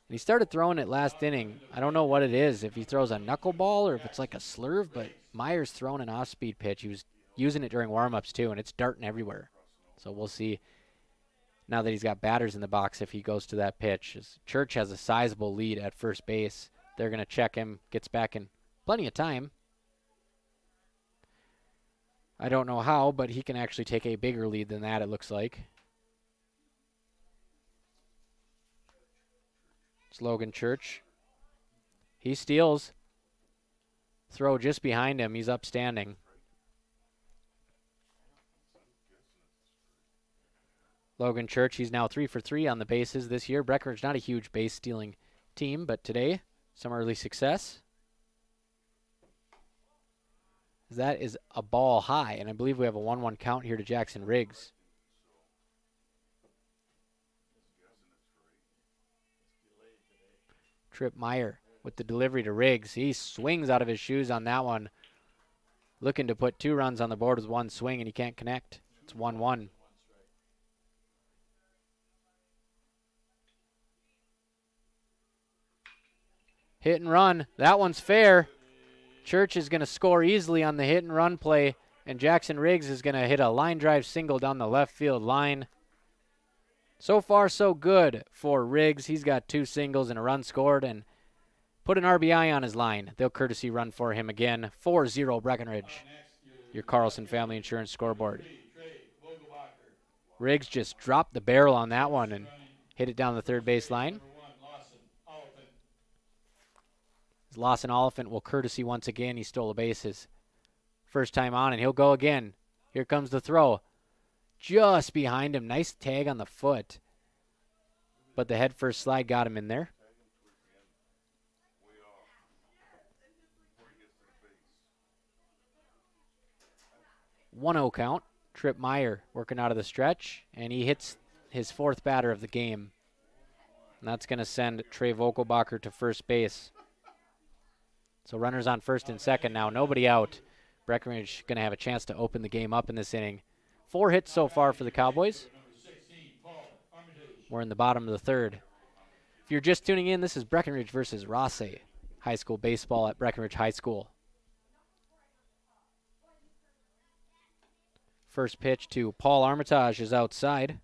And he started throwing it last inning. I don't know what it is, if he throws a knuckleball or if it's like a slurve, but Meyer's throwing an off-speed pitch. He was using it during warm-ups too, and it's darting everywhere. So we'll see now that he's got batters in the box if he goes to that pitch. Church has a sizable lead at first base. They're going to check him, gets back in plenty of time. I don't know how, but he can actually take a bigger lead than that, it looks like. It's Logan Church. He steals. Throw just behind him. He's upstanding. Logan Church, he's now 3 for 3 on the bases this year. Breckenridge, not a huge base stealing team, but today, some early success. That is a ball high, and I believe we have a 1-1 count here to Jackson Riggs. Trip Meyer with the delivery to Riggs. He swings out of his shoes on that one. Looking to put 2 runs on the board with one swing, and he can't connect. It's 1-1. Hit and run. That one's fair. Church is going to score easily on the hit and run play, and Jackson Riggs is going to hit a line drive single down the left field line. So far, so good for Riggs. He's got 2 singles and a run scored and put an RBI on his line. They'll courtesy run for him again. 4-0 Breckenridge, your Carlson Family Insurance scoreboard. Riggs just dropped the barrel on that one and hit it down the third base line. Lawson Oliphant will courtesy once again. He stole a base his first time on, and he'll go again. Here comes the throw. Just behind him. Nice tag on the foot. But the head first slide got him in there. 1-0 count. Trip Meyer working out of the stretch, and he hits his fourth batter of the game. And that's going to send Trey Vogelbacher to first base. So runners on first and second now. Nobody out. Breckenridge going to have a chance to open the game up in this inning. 4 hits so far for the Cowboys. We're in the bottom of the third. If you're just tuning in, this is Breckenridge versus Rothsay High School baseball at Breckenridge High School. First pitch to Paul Armitage is outside.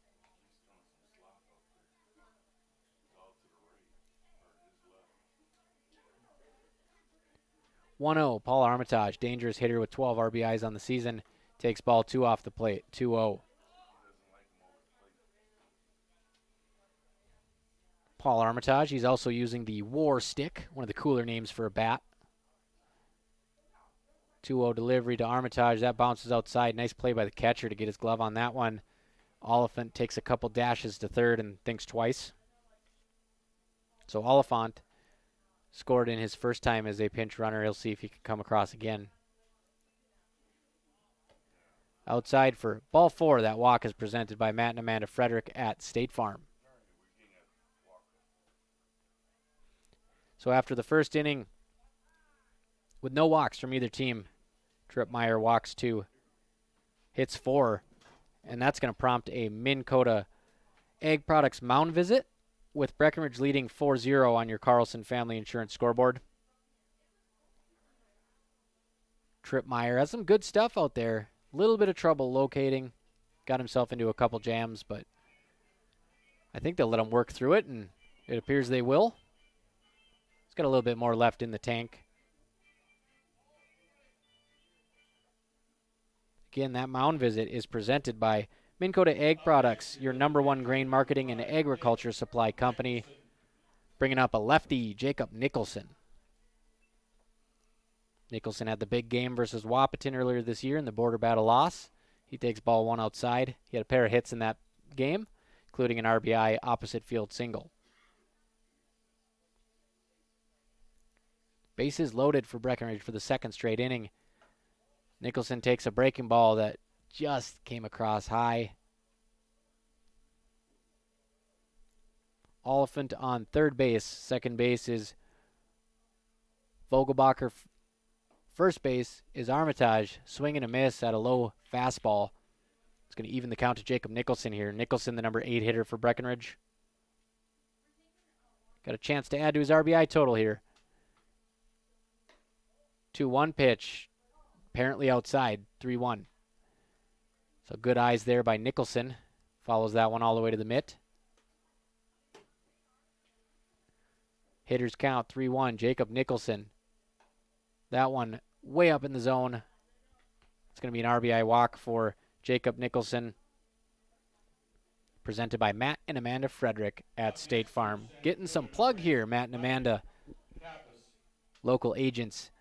1-0, Paul Armitage, dangerous hitter with 12 RBIs on the season, takes ball 2 off the plate, 2-0. Paul Armitage, he's also using the War Stick, one of the cooler names for a bat. 2-0 delivery to Armitage, that bounces outside, nice play by the catcher to get his glove on that one. Oliphant takes a couple dashes to third and thinks twice. So Oliphant scored in his first time as a pinch runner. He'll see if he can come across again. Outside for ball 4. That walk is presented by Matt and Amanda Frederick at State Farm. So after the first inning, with no walks from either team, Trip Meyer walks 2, hits 4, and that's going to prompt a Minn Kota Ag Products mound visit, with Breckenridge leading 4-0 on your Carlson Family Insurance scoreboard. Trip Meyer has some good stuff out there. A little bit of trouble locating. Got himself into a couple jams, but I think they'll let him work through it, and it appears they will. He's got a little bit more left in the tank. Again, that mound visit is presented by Minn Kota Ag Products, your #1 grain marketing and agriculture supply company. Bringing up a lefty, Jacob Nicholson. Nicholson had the big game versus Wahpeton earlier this year in the border battle loss. He takes ball 1 outside. He had a pair of hits in that game, including an RBI opposite field single. Bases loaded for Breckenridge for the second straight inning. Nicholson takes a breaking ball that just came across high. Oliphant on third base. Second base is Vogelbacher. First base is Armitage. Swing and a miss at a low fastball. It's going to even the count to Jacob Nicholson here. Nicholson, the number 8 hitter for Breckenridge. Got a chance to add to his RBI total here. 2-1 pitch. Apparently outside. 3-1. So good eyes there by Nicholson. Follows that one all the way to the mitt. Hitters count 3-1. Jacob Nicholson. That one way up in the zone. It's going to be an RBI walk for Jacob Nicholson. Presented by Matt and Amanda Frederick at State Farm. Getting some plug here, Matt and Amanda. Local agents.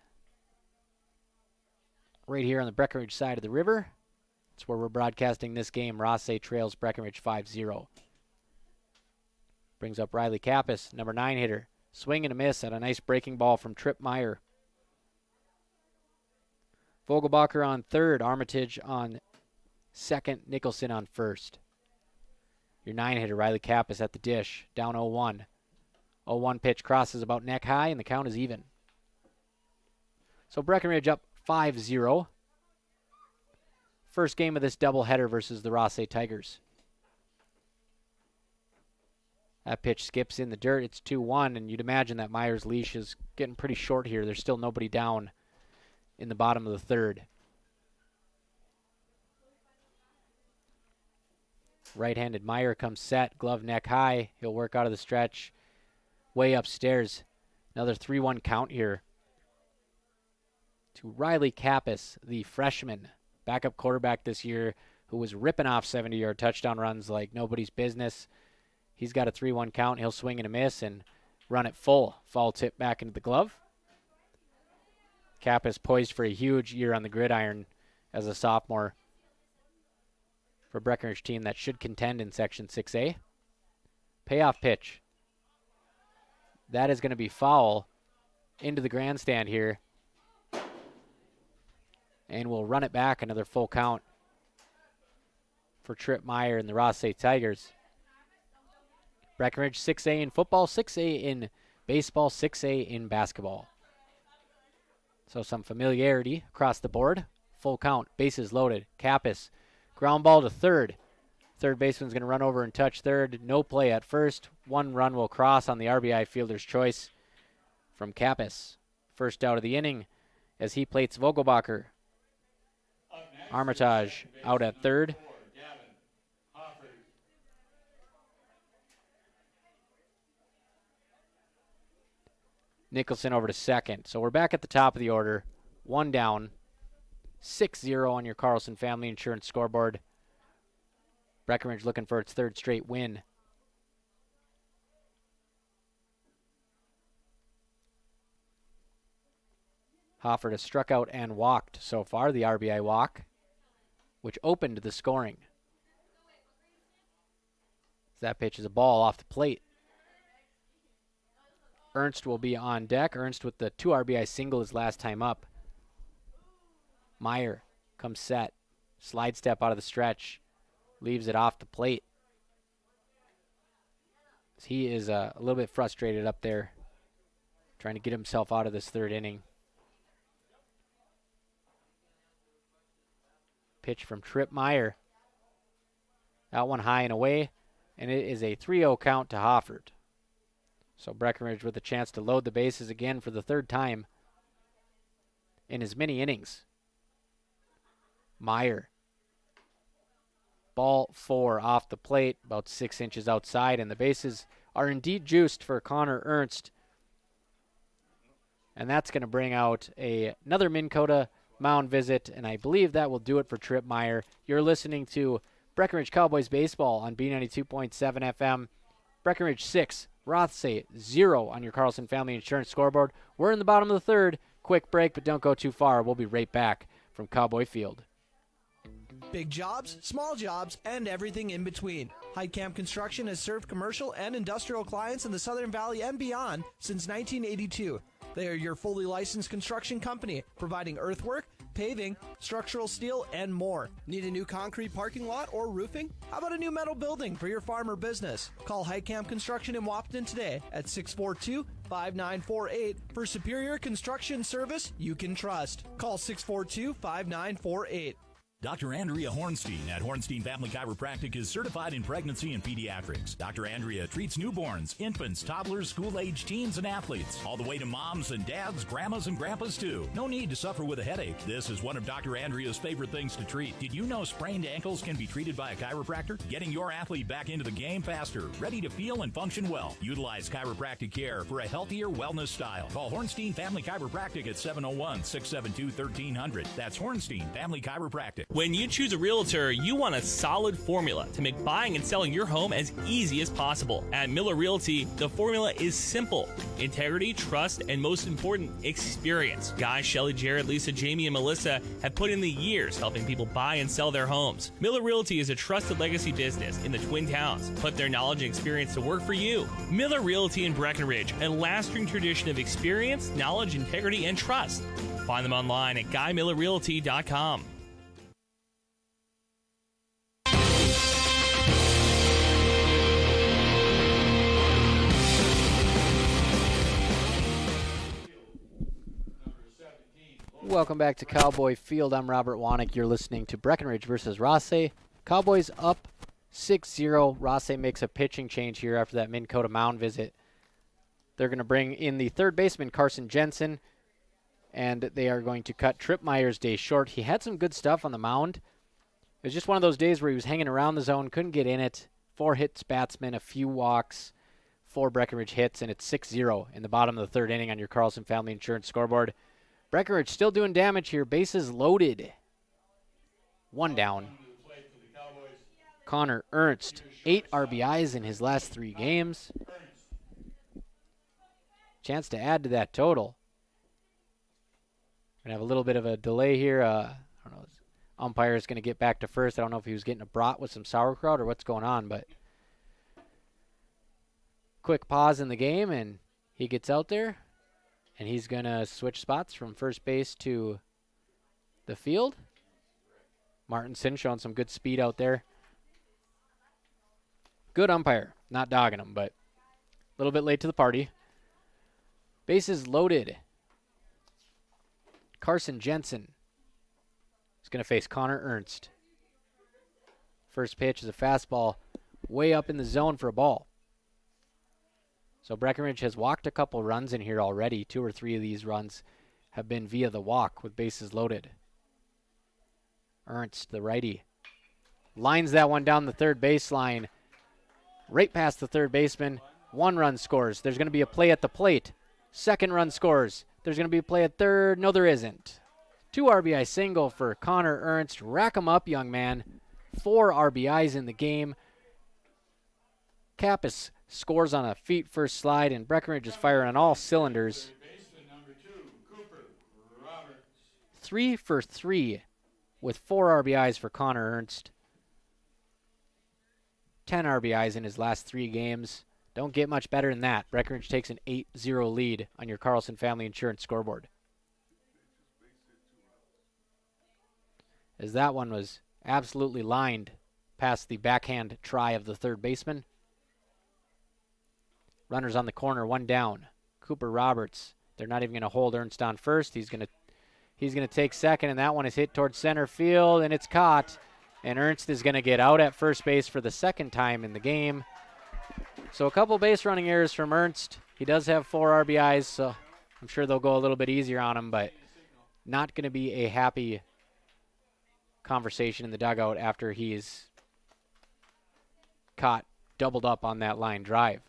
Right here on the Breckenridge side of the river. That's where we're broadcasting this game. Rothsay trails Breckenridge 5-0. Brings up Riley Kappas, number 9 hitter. Swing and a miss at a nice breaking ball from Trip Meyer. Vogelbacher on third. Armitage on second. Nicholson on first. Your 9 hitter, Riley Kappas at the dish. Down 0-1. 0-1 pitch crosses about neck high, and the count is even. So Breckenridge up 5-0. First game of this doubleheader versus the Rothsay Tigers. That pitch skips in the dirt. It's 2-1, and you'd imagine that Meyer's leash is getting pretty short here. There's still nobody down in the bottom of the third. Right-handed Meyer comes set, glove neck high. He'll work out of the stretch. Way upstairs. Another 3-1 count here to Riley Kappas, the freshman. Backup quarterback this year who was ripping off 70-yard touchdown runs like nobody's business. He's got a 3-1 count. He'll swing and a miss and run it full. Foul tip back into the glove. Cap is poised for a huge year on the gridiron as a sophomore for a Breckenridge team that should contend in Section 6A. Payoff pitch. That is going to be foul into the grandstand here. And we'll run it back another full count for Tripp Meyer and the Rothsay Tigers. Breckenridge 6A in football, 6A in baseball, 6A in basketball. So some familiarity across the board. Full count, bases loaded. Kappas, ground ball to third. Third baseman's going to run over and touch third. No play at first. One run will cross on the RBI fielder's choice from Kappas. First out of the inning as he plates Vogelbacher. Armitage out at third. Nicholson over to second. So we're back at the top of the order. One down. 6-0 on your Carlson Family Insurance scoreboard. Breckenridge looking for its third straight win. Hofford has struck out and walked so far, the RBI walk, which opened the scoring. That pitch is a ball off the plate. Ernst will be on deck. Ernst with the 2 RBI single his last time up. Meyer comes set. Slide step out of the stretch. Leaves it off the plate. He is a little bit frustrated up there, trying to get himself out of this third inning. Pitch from Tripp Meyer. That one high and away, and it is a 3-0 count to Hofford. So Breckenridge with a chance to load the bases again for the third time in as many innings. Meyer. Ball 4 off the plate, about 6 inches outside, and the bases are indeed juiced for Connor Ernst. And that's going to bring out another Minn Kota mound visit, and I believe that will do it for Tripp Meyer. You're listening to Breckenridge Cowboys Baseball on B92.7 FM. Breckenridge 6, Rothsay 0 on your Carlson Family Insurance scoreboard. We're in the bottom of the third. Quick break, but don't go too far. We'll be right back from Cowboy Field. Big jobs, small jobs, and everything in between. Heidkamp Construction has served commercial and industrial clients in the Southern Valley and beyond since 1982. They are your fully licensed construction company, providing earthwork, paving, structural steel, and more. Need a new concrete parking lot or roofing? How about a new metal building for your farm or business? Call Heidkamp Construction in Wapton today at 642-5948 for superior construction service you can trust. Call 642-5948. Dr. Andrea Hornstein at Hornstein Family Chiropractic is certified in pregnancy and pediatrics. Dr. Andrea treats newborns, infants, toddlers, school-age teens, and athletes, all the way to moms and dads, grandmas, and grandpas, too. No need to suffer with a headache. This is one of Dr. Andrea's favorite things to treat. Did you know sprained ankles can be treated by a chiropractor? Getting your athlete back into the game faster, ready to feel and function well. Utilize chiropractic care for a healthier wellness style. Call Hornstein Family Chiropractic at 701-672-1300. That's Hornstein Family Chiropractic. When you choose a realtor, you want a solid formula to make buying and selling your home as easy as possible. At Miller Realty, the formula is simple: integrity, trust, and most important, experience. Guy, Shelley, Jared, Lisa, Jamie, and Melissa have put in the years helping people buy and sell their homes. Miller Realty is a trusted legacy business in the Twin Towns. Put their knowledge and experience to work for you. Miller Realty in Breckenridge, a lasting tradition of experience, knowledge, integrity, and trust. Find them online at GuyMillerRealty.com. Welcome back to Cowboy Field. I'm Robert Wanick. You're listening to Breckenridge versus Rothsay. Cowboys up 6-0. Rothsay makes a pitching change here after that Minn Kota mound visit. They're going to bring in the third baseman, Carson Jensen, and they are going to cut Tripp Meyer's day short. He had some good stuff on the mound. It was just one of those days where he was hanging around the zone, couldn't get in it. 4 hits batsmen, a few walks, 4 Breckenridge hits, and it's 6-0 in the bottom of the third inning on your Carlson Family Insurance scoreboard. Breckenridge still doing damage here. Bases loaded. 1 down. Connor Ernst, 8 RBIs in his last 3 games. Chance to add to that total. Gonna have a little bit of a delay here. I don't know. Umpire is going to get back to first. I don't know if he was getting a brat with some sauerkraut or what's going on, but quick pause in the game, and he gets out there, and he's going to switch spots from first base to the field. Martinson showing some good speed out there. Good umpire. Not dogging him, but a little bit late to the party. Bases loaded. Carson Jensen is going to face Connor Ernst. First pitch is a fastball way up in the zone for a ball. So Breckenridge has walked a couple runs in here already. 2 or 3 of these runs have been via the walk with bases loaded. Ernst, the righty, lines that one down the third baseline, right past the third baseman. 1 run scores. There's going to be a play at the plate. 2nd run scores. There's going to be a play at third. No, there isn't. 2 RBI single for Connor Ernst. Rack 'em up, young man. 4 RBIs in the game. Kappas scores on a feet first slide, and Breckenridge is firing on all cylinders. 3 for 3 with 4 RBIs for Connor Ernst. 10 RBIs in his last 3 games. Don't get much better than that. Breckenridge takes an 8-0 lead on your Carlson Family Insurance scoreboard. As that one was absolutely lined past the backhand try of the third baseman. Runners on the corner, 1 down. Cooper Roberts. They're not even going to hold Ernst on first. He's going to take second, and that one is hit towards center field, and it's caught. And Ernst is going to get out at first base for the 2nd time in the game. So a couple base running errors from Ernst. He does have 4 RBIs, so I'm sure they'll go a little bit easier on him, but not going to be a happy conversation in the dugout after he's caught doubled up on that line drive.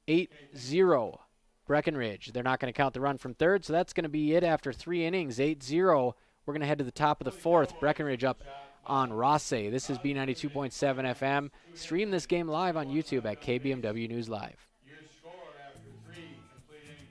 8-0 Breckenridge. They're not going to count the run from third, so that's going to be it after 3 innings. 8-0. We're going to head to the top of the 4th. Breckenridge up on Rothsay. This is B92.7 FM. Stream this game live on YouTube at KBMW News Live.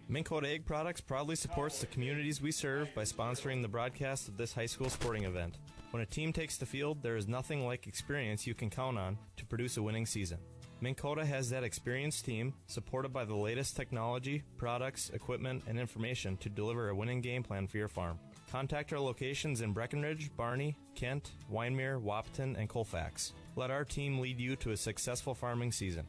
Minn Kota Egg Products proudly supports the communities we serve by sponsoring the broadcast of this high school sporting event. When a team takes the field, there is nothing like experience you can count on to produce a winning season. Minn Kota has that experienced team, supported by the latest technology, products, equipment, and information to deliver a winning game plan for your farm. Contact our locations in Breckenridge, Barney, Kent, Wyndmere, Wahpeton, and Colfax. Let our team lead you to a successful farming season.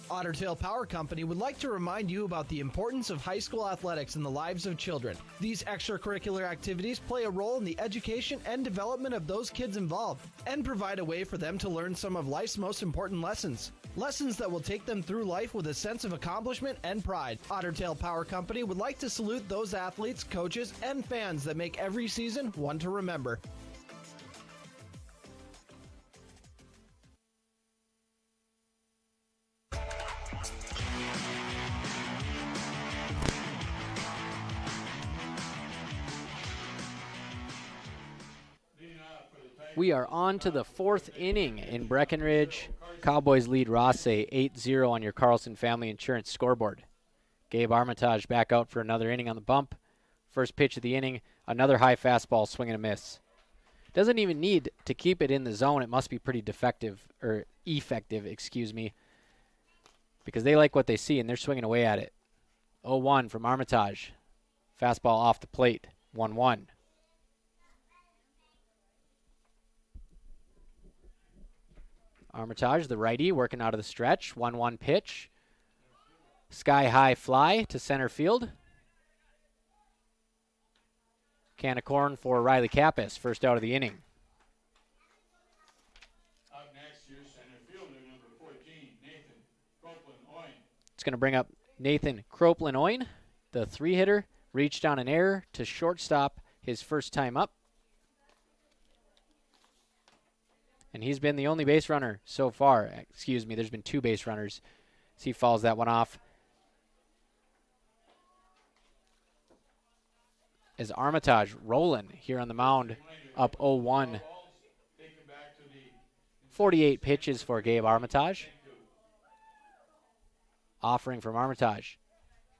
Otter Tail Power Company would like to remind you about the importance of high school athletics in the lives of children. These extracurricular activities play a role in the education and development of those kids involved and provide a way for them to learn some of life's most important lessons. Lessons that will take them through life with a sense of accomplishment and pride. Otter Tail Power Company would like to salute those athletes, coaches, and fans that make every season one to remember. We are on to the 4th inning in Breckenridge. Cowboys lead Rothsay 8-0 on your Carlson Family Insurance scoreboard. Gabe Armitage back out for another inning on the bump. First pitch of the inning, another high fastball, swing and a miss. Doesn't even need to keep it in the zone. It must be pretty effective, because they like what they see and they're swinging away at it. 0-1 from Armitage. Fastball off the plate, 1-1. Armitage, the righty, working out of the stretch. 1-1 pitch. Sky-high fly to center field. Can of corn for Riley Kappas, first out of the inning. Up next, your center fielder, number 14, Nathan Copeland-Oin. It's going to bring up Nathan Copeland-Oin, the 3-hitter. Reached on an error to shortstop his first time up. And he's been the only base runner so far. There's been 2 base runners as he fouls that one off. As Armitage rolling here on the mound, up 0-1 48 pitches for Gabe Armitage. Offering from Armitage.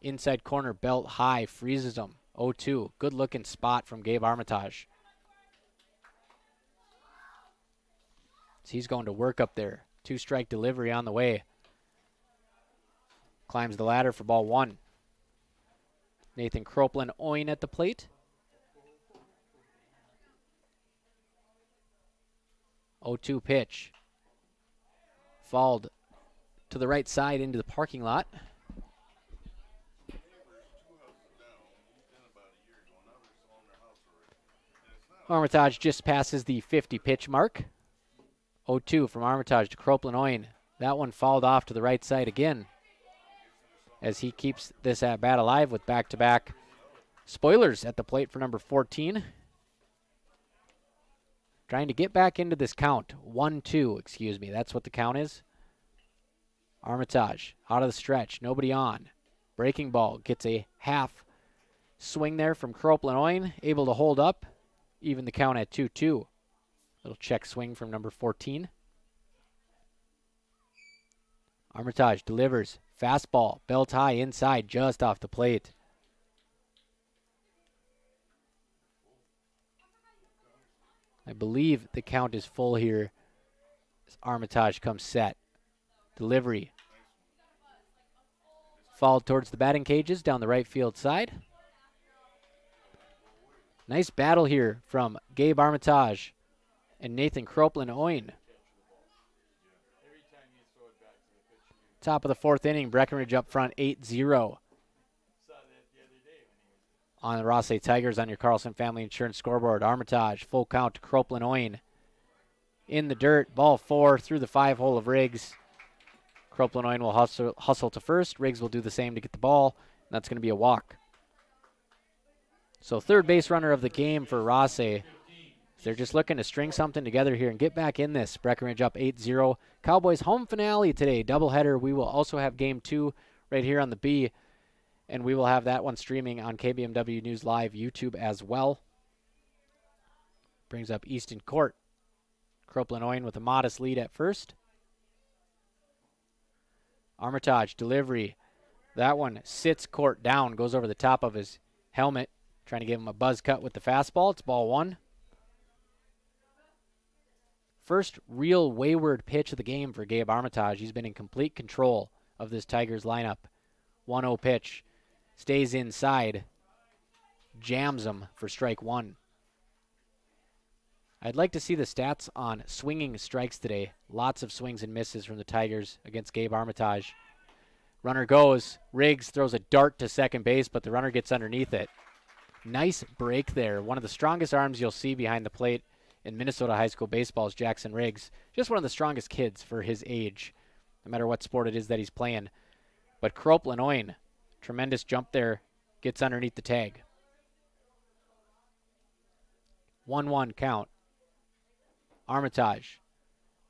Inside corner, belt high, freezes him. 0-2. Good looking spot from Gabe Armitage. So he's going to work up there. 2-strike delivery on the way. Climbs the ladder for ball 1. Nathan Croplin-Oin at the plate. 0-2 pitch. Fouled to the right side into the parking lot. Armitage just passes the 50 pitch mark. 0-2 from Armitage to Croplin-Oin. That one fouled off to the right side again as he keeps this at bat alive with back-to-back spoilers at the plate for number 14. Trying to get back into this count. 1-2, excuse me. That's what the count is. Armitage out of the stretch. Nobody on. Breaking ball. Gets a half swing there from Croplin-Oin. Able to hold up. Even the count at 2-2. Little check swing from number 14. Armitage delivers. Fastball. Belt high inside just off the plate. I believe the count is full here as Armitage comes set. Delivery. Fouled towards the batting cages down the right field side. Nice battle here from Gabe Armitage and Nathan Croplin-Oin. Top of the 4th inning, Breckenridge up front 8-0. On the Rothsay Tigers on your Carlson Family Insurance scoreboard. Armitage, full count to Croplin-Oin. In the dirt, ball 4 through the 5-hole of Riggs. Croplin-Oin will hustle to first. Riggs will do the same to get the ball. And that's going to be a walk. So third base runner of the game for Rothsay. They're just looking to string something together here and get back in this. Breckenridge up 8-0. Cowboys home finale today, doubleheader. We will also have game 2 right here on the B. And we will have that one streaming on KBMW News Live YouTube as well. Brings up Easton Court. Croplin-Oin with a modest lead at first. Armitage, delivery. That one sits Court down, goes over the top of his helmet. Trying to give him a buzz cut with the fastball. It's ball 1. First real wayward pitch of the game for Gabe Armitage. He's been in complete control of this Tigers lineup. 1-0 pitch. Stays inside. Jams him for strike 1. I'd like to see the stats on swinging strikes today. Lots of swings and misses from the Tigers against Gabe Armitage. Runner goes. Riggs throws a dart to second base, but the runner gets underneath it. Nice break there. One of the strongest arms you'll see behind the plate in Minnesota high school baseball is Jackson Riggs. Just one of the strongest kids for his age, no matter what sport it is that he's playing. But Croplin-Oin, tremendous jump there, gets underneath the tag. 1-1 count. Armitage.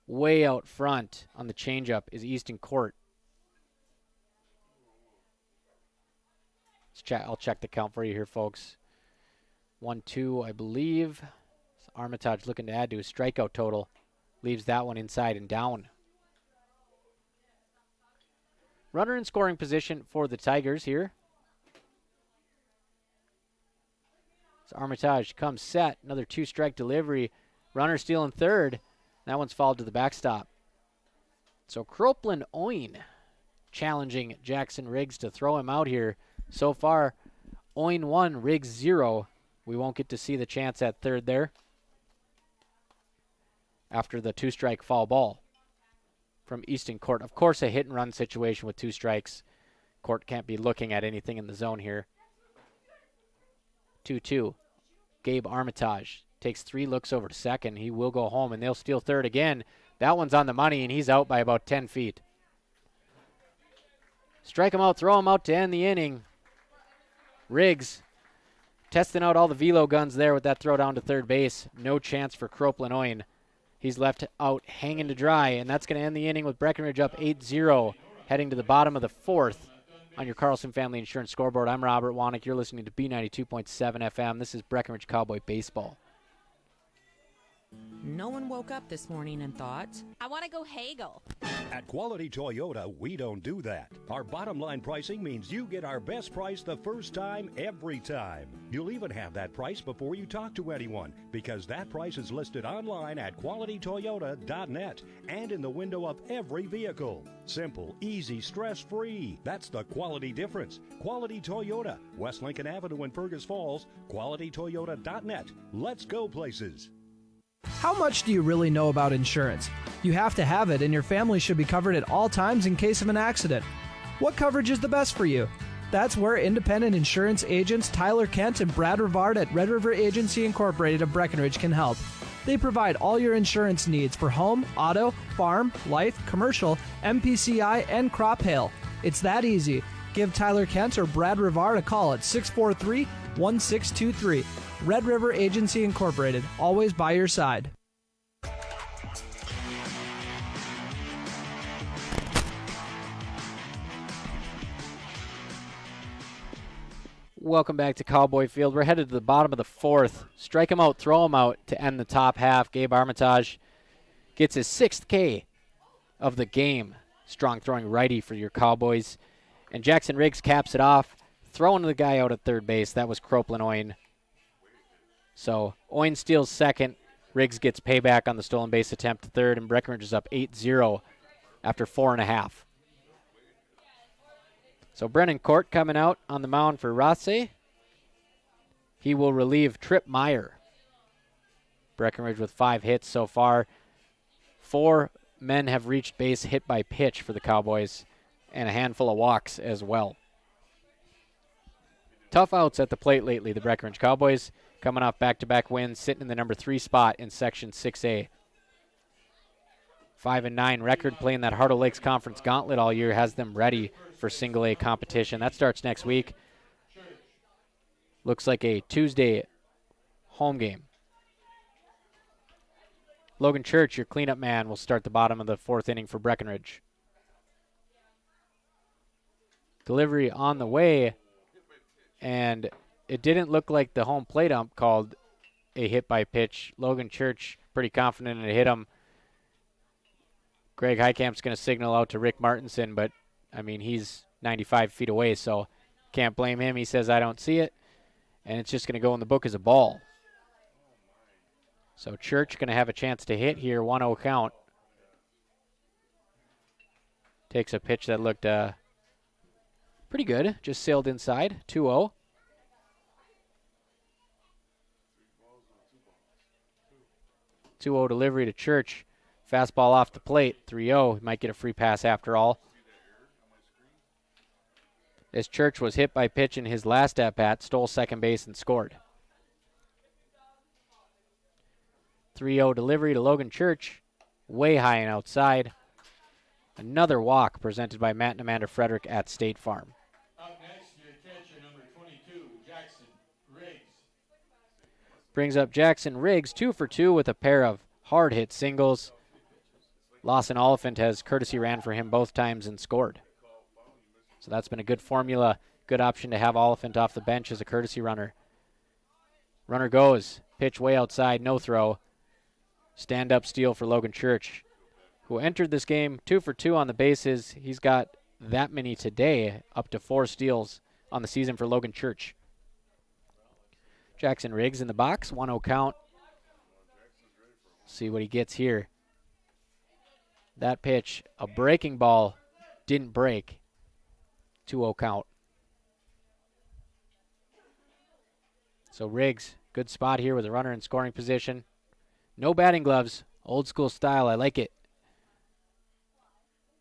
Way out front on the changeup is Easton Court. I'll check the count for you here, folks. 1-2, I believe. So Armitage looking to add to his strikeout total. Leaves that one inside and down. Runner in scoring position for the Tigers here. So Armitage comes set. Another 2-strike delivery. Runner stealing third. That one's fouled to the backstop. So Croplin-Oin challenging Jackson Riggs to throw him out here. So far, Oin 1, Riggs 0. We won't get to see the chance at third there after the 2-strike foul ball from Easton Court. Of course, a hit-and-run situation with 2 strikes. Court can't be looking at anything in the zone here. 2-2. Gabe Armitage takes 3 looks over to second. He will go home, and they'll steal third again. That one's on the money, and he's out by about 10 feet. Strike him out, throw him out to end the inning. Riggs testing out all the velo guns there with that throw down to third base. No chance for Croplin-Oin. He's left out hanging to dry, and that's going to end the inning with Breckenridge up 8-0, heading to the bottom of the 4th on your Carlson Family Insurance scoreboard. I'm Robert Wanick. You're listening to B92.7 FM. This is Breckenridge Cowboy Baseball. No one woke up this morning and thought, I want to go haggle. At Quality Toyota, we don't do that. Our bottom line pricing means you get our best price the first time, every time. You'll even have that price before you talk to anyone, because that price is listed online at qualitytoyota.net and in the window of every vehicle. Simple, easy, stress-free. That's the quality difference. Quality Toyota, West Lincoln Avenue in Fergus Falls, qualitytoyota.net. Let's go places. How much do you really know about insurance? You have to have it, and your family should be covered at all times in case of an accident. What coverage is the best for you? That's where independent insurance agents Tyler Kent and Brad Rivard at Red River Agency Incorporated of Breckenridge can help. They provide all your insurance needs for home, auto, farm, life, commercial, MPCI, and crop hail. It's that easy. Give Tyler Kent or Brad Rivard a call at 643-1623. Red River Agency Incorporated, always by your side. Welcome back to Cowboy Field. We're headed to the bottom of the fourth. Strike him out, throw him out to end the top half. Gabe Armitage gets his 6th K of the game. Strong throwing righty for your Cowboys. And Jackson Riggs caps it off, throwing the guy out at third base. That was Croplin Oyen. So Oyen steals second. Riggs gets payback on the stolen base attempt to third, and Breckenridge is up 8-0 after 4.5. So Brennan Court coming out on the mound for Rothsay. He will relieve Trip Meyer. Breckenridge with 5 hits so far. 4 men have reached base hit by pitch for the Cowboys, and a handful of walks as well. Tough outs at the plate lately, the Breckenridge Cowboys, coming off back-to-back wins, sitting in the number 3 spot in Section 6A. 5-9 record, playing that Hartle Lakes Conference gauntlet all year, has them ready for single A competition. That starts next week. Looks like a Tuesday home game. Logan Church, your cleanup man, will start the bottom of the 4th inning for Breckenridge. Delivery on the way, and it didn't look like the home plate ump called a hit by pitch. Logan Church pretty confident it hit him. Greg Heikamp's going to signal out to Rick Martinson, but, I mean, he's 95 feet away, so can't blame him. He says, I don't see it, and it's just going to go in the book as a ball. So Church going to have a chance to hit here, 1-0 count. Takes a pitch that looked pretty good, just sailed inside, 2-0. Delivery to Church. Fastball off the plate, 3-0. He might get a free pass after all. As Church was hit by pitch in his last at-bat, stole second base and scored. 3-0 delivery to Logan Church, way high and outside. Another walk presented by Matt and Amanda Frederick at State Farm. Up next, your catcher, number 22, Jackson Riggs. Brings up Jackson Riggs, 2 for 2 with a pair of hard hit singles. Lawson Oliphant has courtesy ran for him both times and scored. So that's been a good formula, good option to have Oliphant off the bench as a courtesy runner. Runner goes, pitch way outside, no throw. Stand-up steal for Logan Church, who entered this game 2 for 2 on the bases. He's got that many today, up to 4 steals on the season for Logan Church. Jackson Riggs in the box, 1-0 count. See what he gets here. That pitch, a breaking ball, didn't break. 2-0 count. So Riggs, good spot here with a runner in scoring position. No batting gloves, old school style, I like it.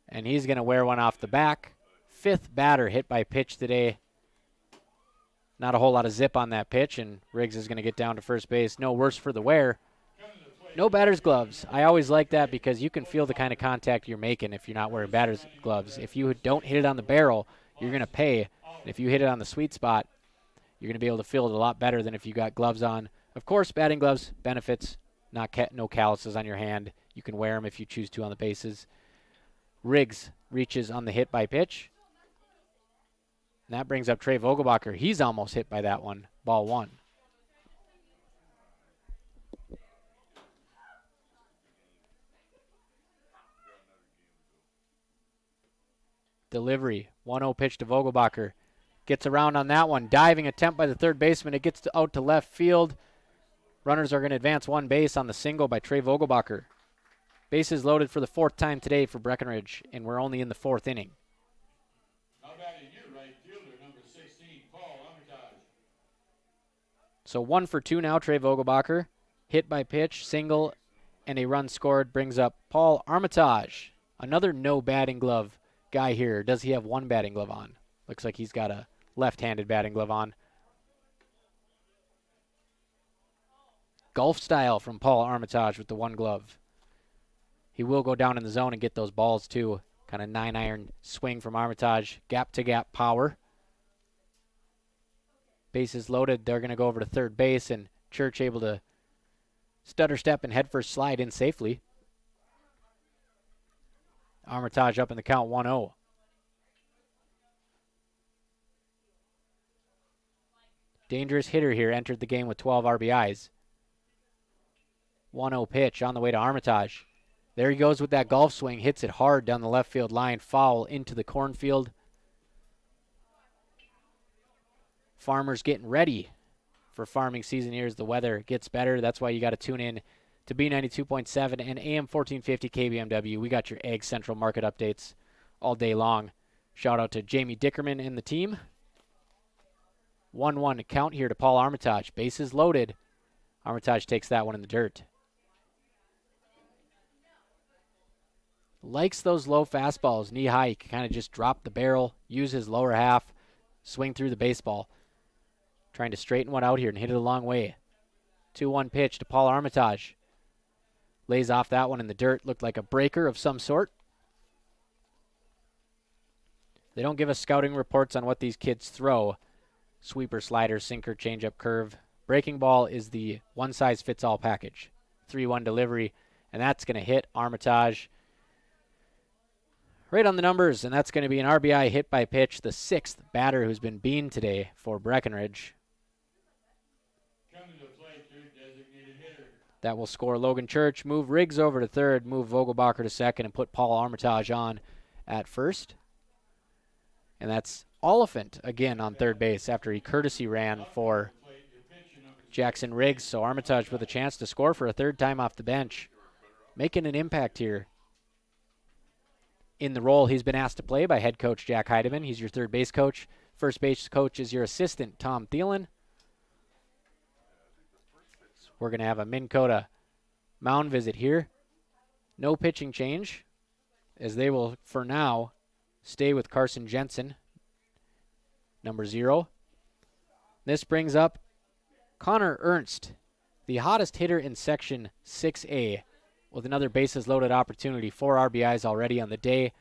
And he's going to wear one off the back. 5th batter hit by pitch today. Not a whole lot of zip on that pitch, and Riggs is going to get down to first base. No worse for the wear. No batter's gloves. I always like that because you can feel the kind of contact you're making if you're not wearing batter's gloves. If you don't hit it on the barrel, you're going to pay. And if you hit it on the sweet spot, you're going to be able to feel it a lot better than if you got gloves on. Of course, batting gloves, benefits, no calluses on your hand. You can wear them if you choose to on the bases. Riggs reaches on the hit by pitch. And that brings up Trey Vogelbacher. He's almost hit by that one. Ball 1. delivery. 1-0 pitch to Vogelbacher. Gets around on that one. Diving attempt by the third baseman. It gets out to left field. Runners are going to advance one base on the single by Trey Vogelbacher. Bases loaded for the fourth time today for Breckenridge, and we're only in the fourth inning. How about in your right fielder, number 16, Paul Armitage? So 1 for 2 now, Trey Vogelbacher. Hit by pitch, single, and a run scored brings up Paul Armitage. Another no batting glove guy here. Does he have one batting glove on? Looks like he's got a left-handed batting glove on. Golf style from Paul Armitage with the one glove. He will go down in the zone and get those balls too. Kind of 9-iron swing from Armitage. Gap-to-gap power. Bases loaded. They're going to go over to third base, and Church able to stutter step and head first slide in safely. Armitage up in the count 1-0. Dangerous hitter here, entered the game with 12 RBIs. 1-0 pitch on the way to Armitage. There he goes with that golf swing, hits it hard down the left field line, foul into the cornfield. Farmers getting ready for farming season here as the weather gets better. That's why you got to tune in to B92.7 and AM 1450 KBMW. We got your Egg Central market updates all day long. Shout out to Jamie Dickerman and the team. 1-1 count here to Paul Armitage. Bases loaded. Armitage takes that one in the dirt. Likes those low fastballs, knee high. He can kind of just drop the barrel, use his lower half, swing through the baseball. Trying to straighten one out here and hit it a long way. 2-1 pitch to Paul Armitage. Lays off that one in the dirt. Looked like a breaker of some sort. They don't give us scouting reports on what these kids throw. Sweeper, slider, sinker, changeup, curve. Breaking ball is the one-size-fits-all package. 3-1 delivery, and that's going to hit Armitage right on the numbers, and that's going to be an RBI hit by pitch, the sixth batter who's been beaned today for Breckenridge. Coming to play, designated hitter. That will score Logan Church, move Riggs over to third, move Vogelbacher to second, and put Paul Armitage on at first. And that's Oliphant again on third base after he courtesy ran for Jackson Riggs. So Armitage with a chance to score for a third time off the bench, making an impact here in the role he's been asked to play by head coach Jack Heidemann. He's your third base coach. First base coach is your assistant, Tom Thielen. So we're going to have a Minn Kota mound visit here. No pitching change, as they will, for now, stay with Carson Jensen, number 0. This brings up Connor Ernst, the hottest hitter in Section 6A, with another bases-loaded opportunity. 4 RBIs already on the day.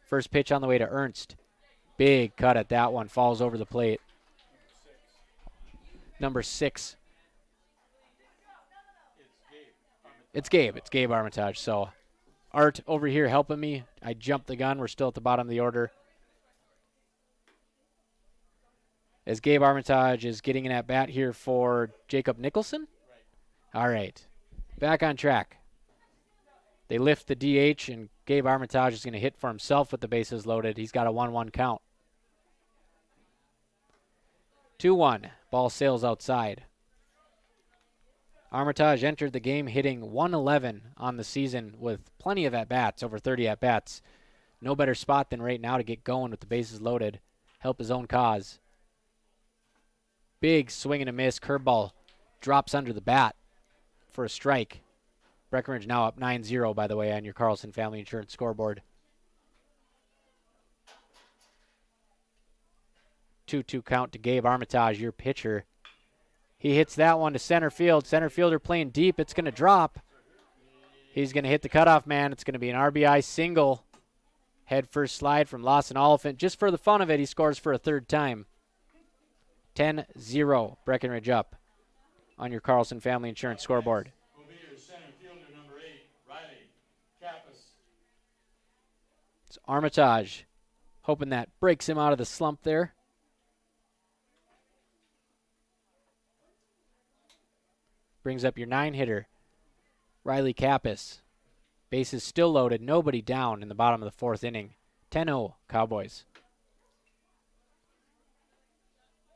First pitch on the way to Ernst. Big cut at that one. Falls over the plate. Number 6. It's Gabe. It's Gabe Armitage. So Art over here helping me. I jumped the gun. We're still at the bottom of the order. As Gabe Armitage is getting an at-bat here for Jacob Nicholson. All right. Back on track. They lift the DH, and Gabe Armitage is going to hit for himself with the bases loaded. He's got a 1-1 count. 2-1. Ball sails outside. Armitage entered the game hitting 111 on the season with plenty of at-bats, over 30 at-bats. No better spot than right now to get going with the bases loaded. Help his own cause. Big swing and a miss. Curveball drops under the bat for a strike. Breckenridge now up 9-0, by the way, on your Carlson Family Insurance scoreboard. 2-2 count to Gabe Armitage, your pitcher. He hits that one to center field. Center fielder playing deep. It's going to drop. He's going to hit the cutoff man. It's going to be an RBI single. Head first slide from Lawson Oliphant. Just for the fun of it, he scores for a third time. 10-0, Breckenridge up on your Carlson Family Insurance scoreboard. It's Armitage, hoping that breaks him out of the slump there. Brings up your 9-hitter, Riley Kappas. Bases still loaded, nobody down in the bottom of the 4th inning. 10-0 Cowboys.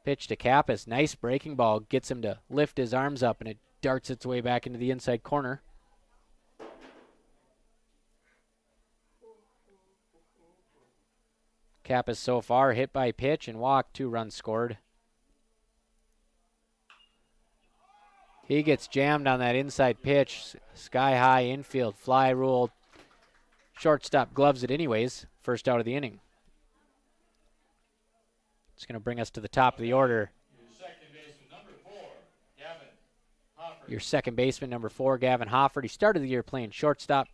Pitch to Kappas. Nice breaking ball. Gets him to lift his arms up, and it darts its way back into the inside corner. Kappas so far hit by pitch and walk. 2 runs scored. He gets jammed on that inside pitch. Sky high infield. Fly rule. Shortstop gloves it anyways. First out of the inning. It's going to bring us to the top of the order. Your second baseman, number 4, Gavin Hofford. He started the year playing shortstop.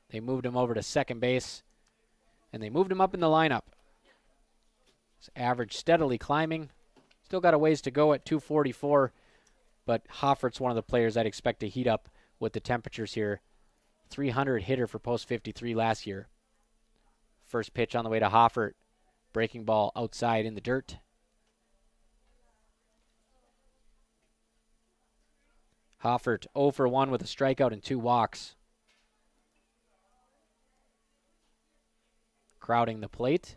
They moved him over to second base, and they moved him up in the lineup. His average steadily climbing. Still got a ways to go at 244, but Hofford's one of the players I'd expect to heat up with the temperatures here. 300 hitter for post 53 last year. First pitch on the way to Hofford. Breaking ball outside in the dirt. Hofford 0 for 1 with a strikeout and 2 walks. Crowding the plate.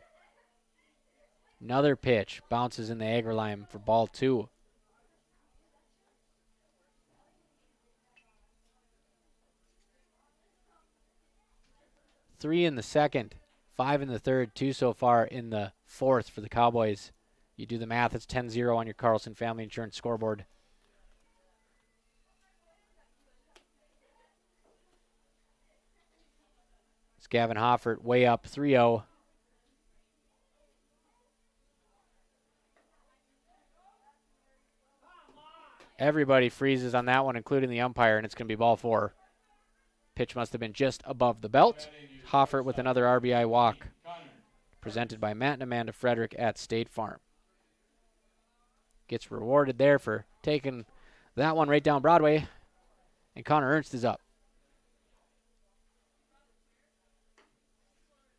Another pitch. Bounces in the agar line for ball 2. Three in the second. 5 in the third. 2 so far in the fourth for the Cowboys. You do the math, it's 10-0 on your Carlson Family Insurance scoreboard. It's Gavin Hofford way up 3-0. Everybody freezes on that one, including the umpire, and it's going to be ball 4. Pitch must have been just above the belt. Hofford with another RBI walk. Presented by Matt and Amanda Frederick at State Farm. Gets rewarded there for taking that one right down Broadway. And Connor Ernst is up.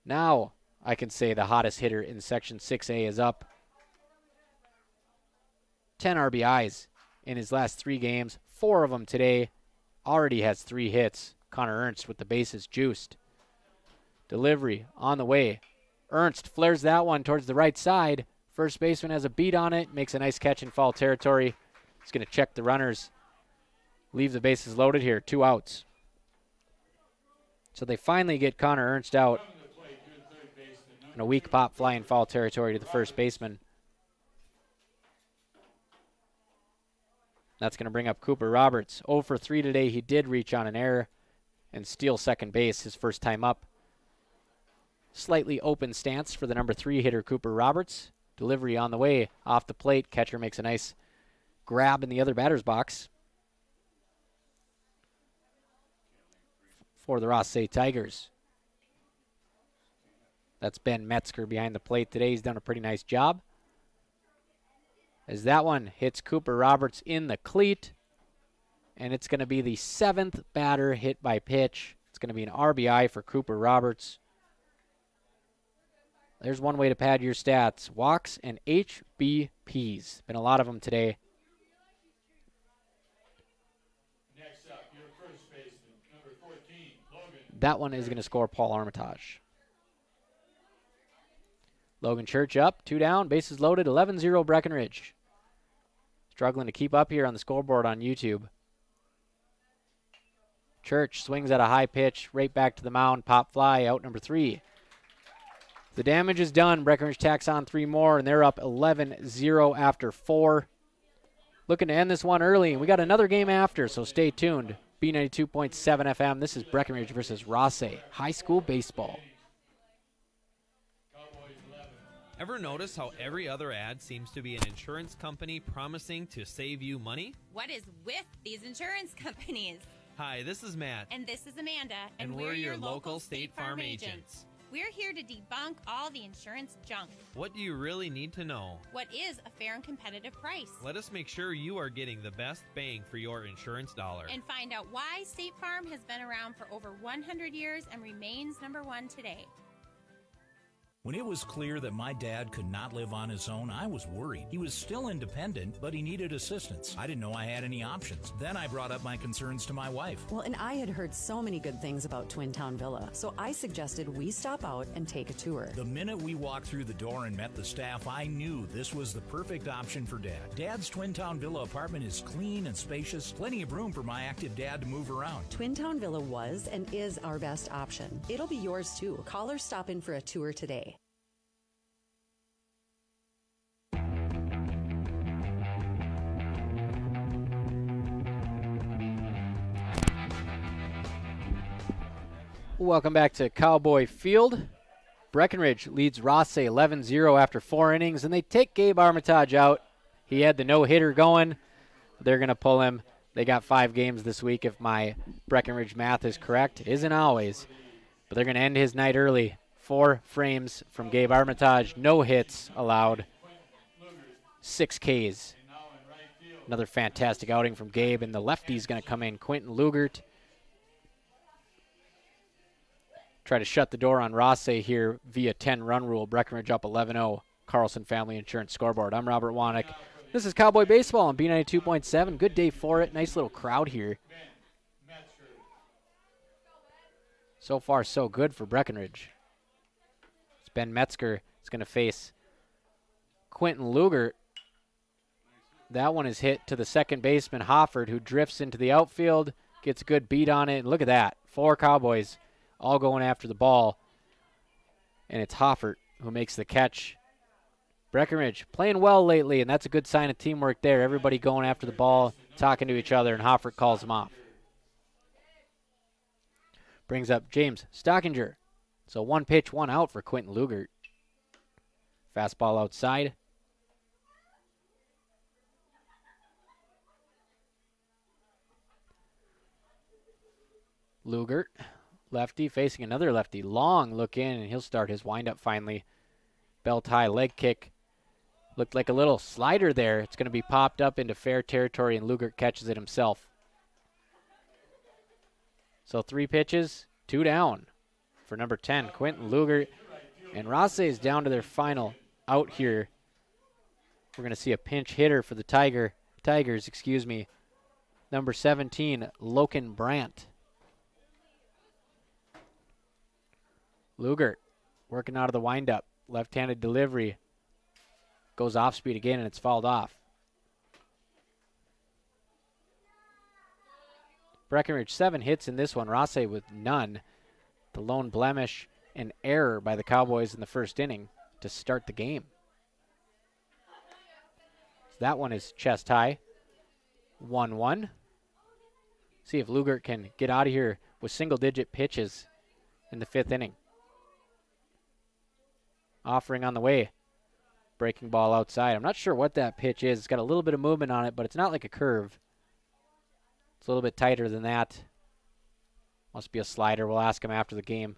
Now I can say the hottest hitter in Section 6A is up. 10 RBIs in his last 3 games. 4 of them today. Already has 3 hits. Connor Ernst with the bases juiced. Delivery on the way. Ernst flares that one towards the right side. First baseman has a beat on it. Makes a nice catch in foul territory. He's going to check the runners. Leave the bases loaded here. 2 outs. So they finally get Connor Ernst out. And a weak pop fly in foul territory to the first baseman. That's going to bring up Cooper Roberts. 0 for 3 today. He did reach on an error and steal second base his first time up. Slightly open stance for the number 3 hitter, Cooper Roberts. Delivery on the way, off the plate. Catcher makes a nice grab in the other batter's box. For the Rothsay Tigers. That's Ben Metzger behind the plate today. He's done a pretty nice job. As that one hits Cooper Roberts in the cleat. And it's going to be the 7th batter hit by pitch. It's going to be an RBI for Cooper Roberts. There's one way to pad your stats. Walks and HBPs. Been a lot of them today. Next up, your first baseman, number 14, Logan. That one is going to score Paul Armitage. Logan Church up, 2 down, bases loaded, 11-0 Breckenridge. Struggling to keep up here on the scoreboard on YouTube. Church swings at a high pitch, right back to the mound, pop fly, out number 3. The damage is done. Breckenridge tacks on 3 more, and they're up 11-0 after 4. Looking to end this one early, and we got another game after, so stay tuned. B92.7 FM, this is Breckenridge versus Rothsay, high school baseball. Ever notice how every other ad seems to be an insurance company promising to save you money? What is with these insurance companies? Hi, this is Matt. And this is Amanda. And we're your local State Farm agents. We're here to debunk all the insurance junk. What do you really need to know? What is a fair and competitive price? Let us make sure you are getting the best bang for your insurance dollar. And find out why State Farm has been around for over 100 years and remains number 1 today. When it was clear that my dad could not live on his own, I was worried. He was still independent, but he needed assistance. I didn't know I had any options. Then I brought up my concerns to my wife. Well, and I had heard so many good things about Twin Town Villa, so I suggested we stop out and take a tour. The minute we walked through the door and met the staff, I knew this was the perfect option for Dad. Dad's Twin Town Villa apartment is clean and spacious, plenty of room for my active dad to move around. Twin Town Villa was and is our best option. It'll be yours too. Call or stop in for a tour today. Welcome back to Cowboy Field. Breckenridge leads Rothsay 11-0 after 4 innings, and they take Gabe Armitage out. He had the no-hitter going. They're going to pull him. They got 5 games this week if my Breckenridge math is correct. Isn't always. But they're going to end his night early. 4 frames from Gabe Armitage. No hits allowed. 6 Ks. Another fantastic outing from Gabe, and the lefty's going to come in, Quentin Lugert. Try to shut the door on Rothsay here via 10-run rule. Breckenridge up 11-0. Carlson Family Insurance scoreboard. I'm Robert Wanek. This is Cowboy Baseball on B92.7. Good day for it. Nice little crowd here. So far, so good for Breckenridge. It's Ben Metzger is going to face Quentin Lugert. That one is hit to the second baseman, Hofford, who drifts into the outfield, gets a good beat on it. And look at that. 4 Cowboys all going after the ball. And it's Hoffert who makes the catch. Breckenridge playing well lately, and that's a good sign of teamwork there. Everybody going after the ball, talking to each other, and Hoffert calls him off. Brings up James Stockinger. So 1 pitch, 1 out for Quentin Lugert. Fastball outside. Lugert, lefty, facing another lefty. Long look in, and he'll start his windup finally. Belt high leg kick. Looked like a little slider there. It's going to be popped up into fair territory, and Lugert catches it himself. So 3 pitches, 2 down for number 10, Quentin Lugert. And Rothsay is down to their final out here. We're going to see a pinch hitter for the Tigers, number 17, Loken Brandt. Lugert working out of the windup. Left-handed delivery. Goes off speed again, and it's fouled off. Breckenridge 7 hits in this one. Rothsay with none. The lone blemish and error by the Cowboys in the first inning to start the game. So that one is chest high. 1-1. See if Lugert can get out of here with single-digit pitches in the 5th inning. Offering on the way. Breaking ball outside. I'm not sure what that pitch is. It's got a little bit of movement on it, but it's not like a curve. It's a little bit tighter than that. Must be a slider. We'll ask him after the game.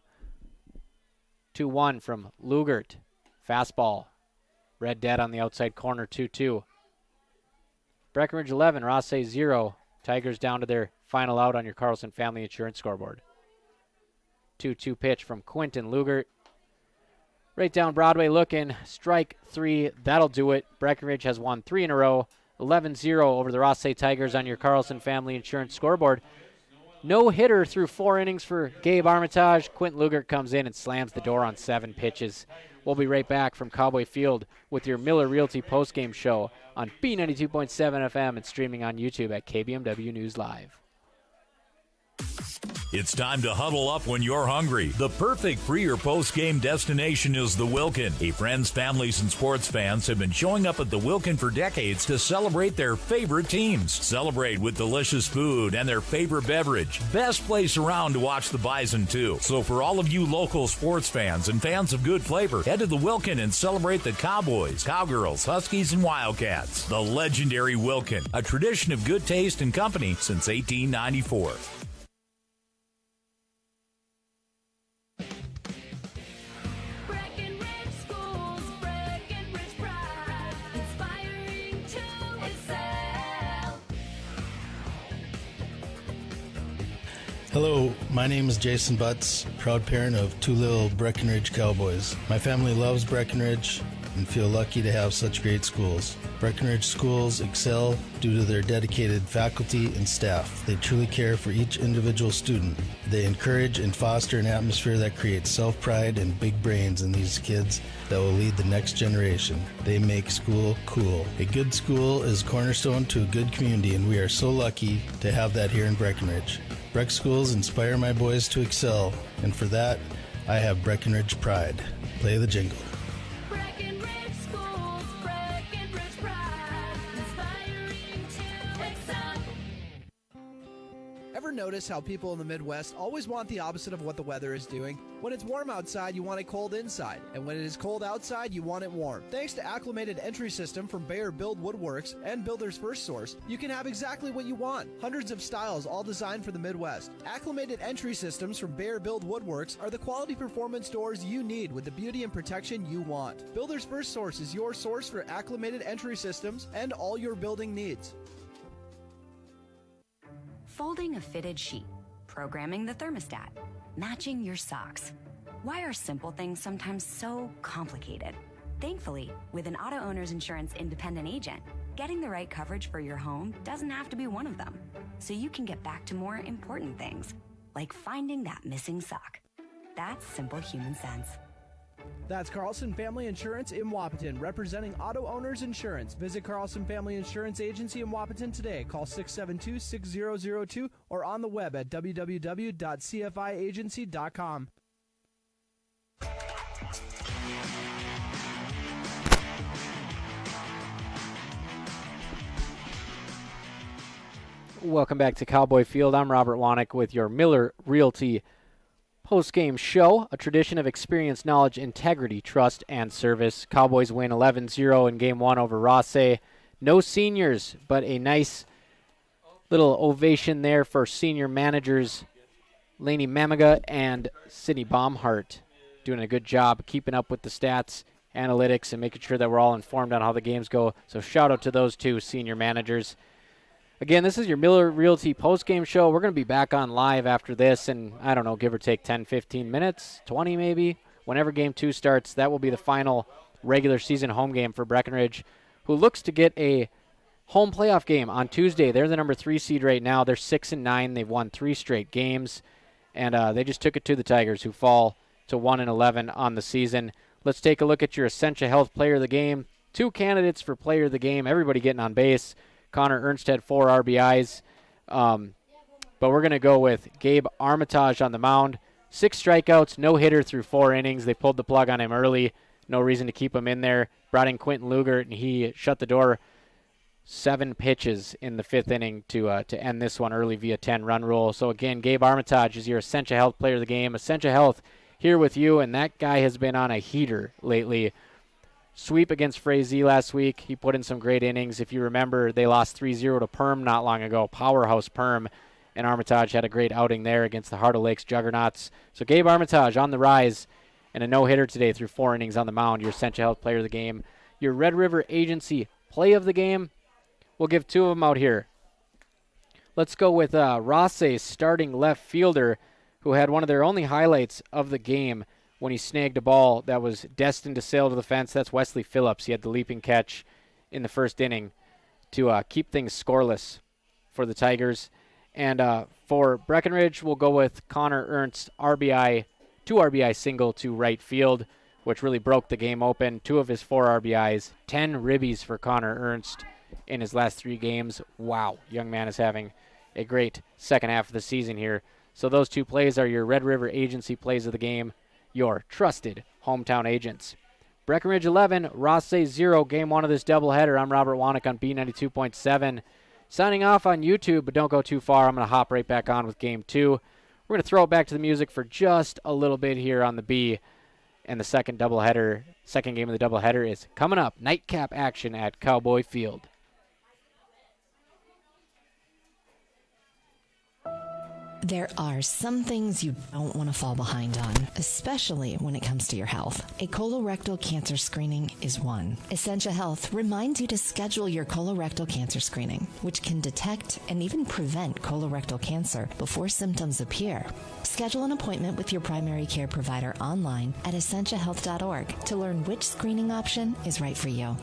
2-1 from Lugert. Fastball. Red dead on the outside corner. 2-2. Breckenridge 11, Rothsay 0. Tigers down to their final out on your Carlson Family Insurance scoreboard. 2-2 pitch from Quentin Lugert. Right down Broadway looking. Strike 3. That'll do it. Breckenridge has won 3 in a row. 11-0 over the Rothsay Tigers on your Carlson Family Insurance scoreboard. No hitter through 4 innings for Gabe Armitage. Quentin Lugert comes in and slams the door on 7 pitches. We'll be right back from Cowboy Field with your Miller Realty postgame show on B92.7 FM and streaming on YouTube at KBMW News Live. It's time to huddle up when you're hungry. The perfect pre- or post-game destination is the Wilkin. Hey, friends, families, and sports fans have been showing up at the Wilkin for decades to celebrate their favorite teams. Celebrate with delicious food and their favorite beverage. Best place around to watch the Bison, too. So for all of you local sports fans and fans of good flavor, head to the Wilkin and celebrate the Cowboys, Cowgirls, Huskies, and Wildcats. The legendary Wilkin, a tradition of good taste and company since 1894. Hello, my name is Jason Butts, proud parent of two little Breckenridge Cowboys. My family loves Breckenridge and feel lucky to have such great schools. Breckenridge schools excel due to their dedicated faculty and staff. They truly care for each individual student. They encourage and foster an atmosphere that creates self-pride and big brains in these kids that will lead the next generation. They make school cool. A good school is cornerstone to a good community, and we are so lucky to have that here in Breckenridge. Breck schools inspire my boys to excel, and for that, I have Breckenridge pride. Play the jingle. Breckenridge Schools, Breckenridge Pride, inspiring to excel. Ever notice how people in the Midwest always want the opposite of what the weather is doing? When it's warm outside, you want it cold inside. And when it is cold outside, you want it warm. Thanks to acclimated entry system from Bayer Build Woodworks and Builder's First Source, you can have exactly what you want. Hundreds of styles, all designed for the Midwest. Acclimated entry systems from Bayer Build Woodworks are the quality performance doors you need with the beauty and protection you want. Builder's First Source is your source for acclimated entry systems and all your building needs. Folding a fitted sheet, programming the thermostat, matching your socks. Why are simple things sometimes so complicated? Thankfully, with an auto owner's insurance independent agent, getting the right coverage for your home doesn't have to be one of them. So you can get back to more important things, like finding that missing sock. That's simple human sense. That's Carlson Family Insurance in Wapaton, representing Auto Owners Insurance. Visit Carlson Family Insurance Agency in Wapaton today. Call 672-6002 or on the web at www.cfiagency.com. Welcome back to Cowboy Field. I'm Robert Wanick with your Miller Realty post-game show, a tradition of experience, knowledge, integrity, trust, and service. Cowboys win 11-0 in Game 1 over Rothsay. No seniors, but a nice little ovation there for senior managers Laney Mamaga and Sydney Baumhart, doing a good job keeping up with the stats, analytics, and making sure that we're all informed on how the games go. So shout out to those two senior managers. Again, this is your Miller Realty post-game show. We're going to be back on live after this, and I don't know, give or take 10, 15 minutes, 20 maybe. Whenever Game 2 starts, that will be the final regular season home game for Breckenridge, who looks to get a home playoff game on Tuesday. They're the number 3 seed right now. They're 6-9. They've won 3 straight games, and they just took it to the Tigers, who fall to 1-11 on the season. Let's take a look at your Essentia Health Player of the Game. 2 candidates for Player of the Game. Everybody getting on base. Connor Ernst had 4 RBIs. But we're going to go with Gabe Armitage on the mound. 6 strikeouts, no hitter through 4 innings. They pulled the plug on him early. No reason to keep him in there. Brought in Quentin Lugert, and he shut the door. 7 pitches in the 5th inning to end this one early via 10-run rule. So, again, Gabe Armitage is your Essentia Health Player of the Game. Essentia Health here with you, and that guy has been on a heater lately. Sweep against Frazee last week. He put in some great innings. If you remember, they lost 3-0 to Perm not long ago. Powerhouse Perm. And Armitage had a great outing there against the Heart of Lakes Juggernauts. So Gabe Armitage on the rise and a no-hitter today through 4 innings on the mound. Your Essentia Health Player of the Game. Your Red River Agency Play of the Game. We'll give 2 of them out here. Let's go with Rothsay's starting left fielder, who had one of their only highlights of the game when he snagged a ball that was destined to sail to the fence. That's Wesley Phillips. He had the leaping catch in the 1st inning to keep things scoreless for the Tigers. And for Breckenridge, we'll go with Connor Ernst's 2 RBI single to right field, which really broke the game open. 2 of his 4 RBIs, 10 ribbies for Connor Ernst in his last 3 games. Wow, young man is having a great second half of the season here. So those 2 plays are your Red River Agency plays of the game, your trusted hometown agents. Breckenridge 11, Rothsay 0, Game 1 of this doubleheader. I'm Robert Wanick on B92.7. Signing off on YouTube, but don't go too far. I'm going to hop right back on with Game 2. We're going to throw it back to the music for just a little bit here on the B. And the second game of the doubleheader is coming up. Nightcap action at Cowboy Field. There are some things you don't want to fall behind on, especially when it comes to your health. A colorectal cancer screening is one. Essentia Health reminds you to schedule your colorectal cancer screening, which can detect and even prevent colorectal cancer before symptoms appear. Schedule an appointment with your primary care provider online at essentiahealth.org to learn which screening option is right for you.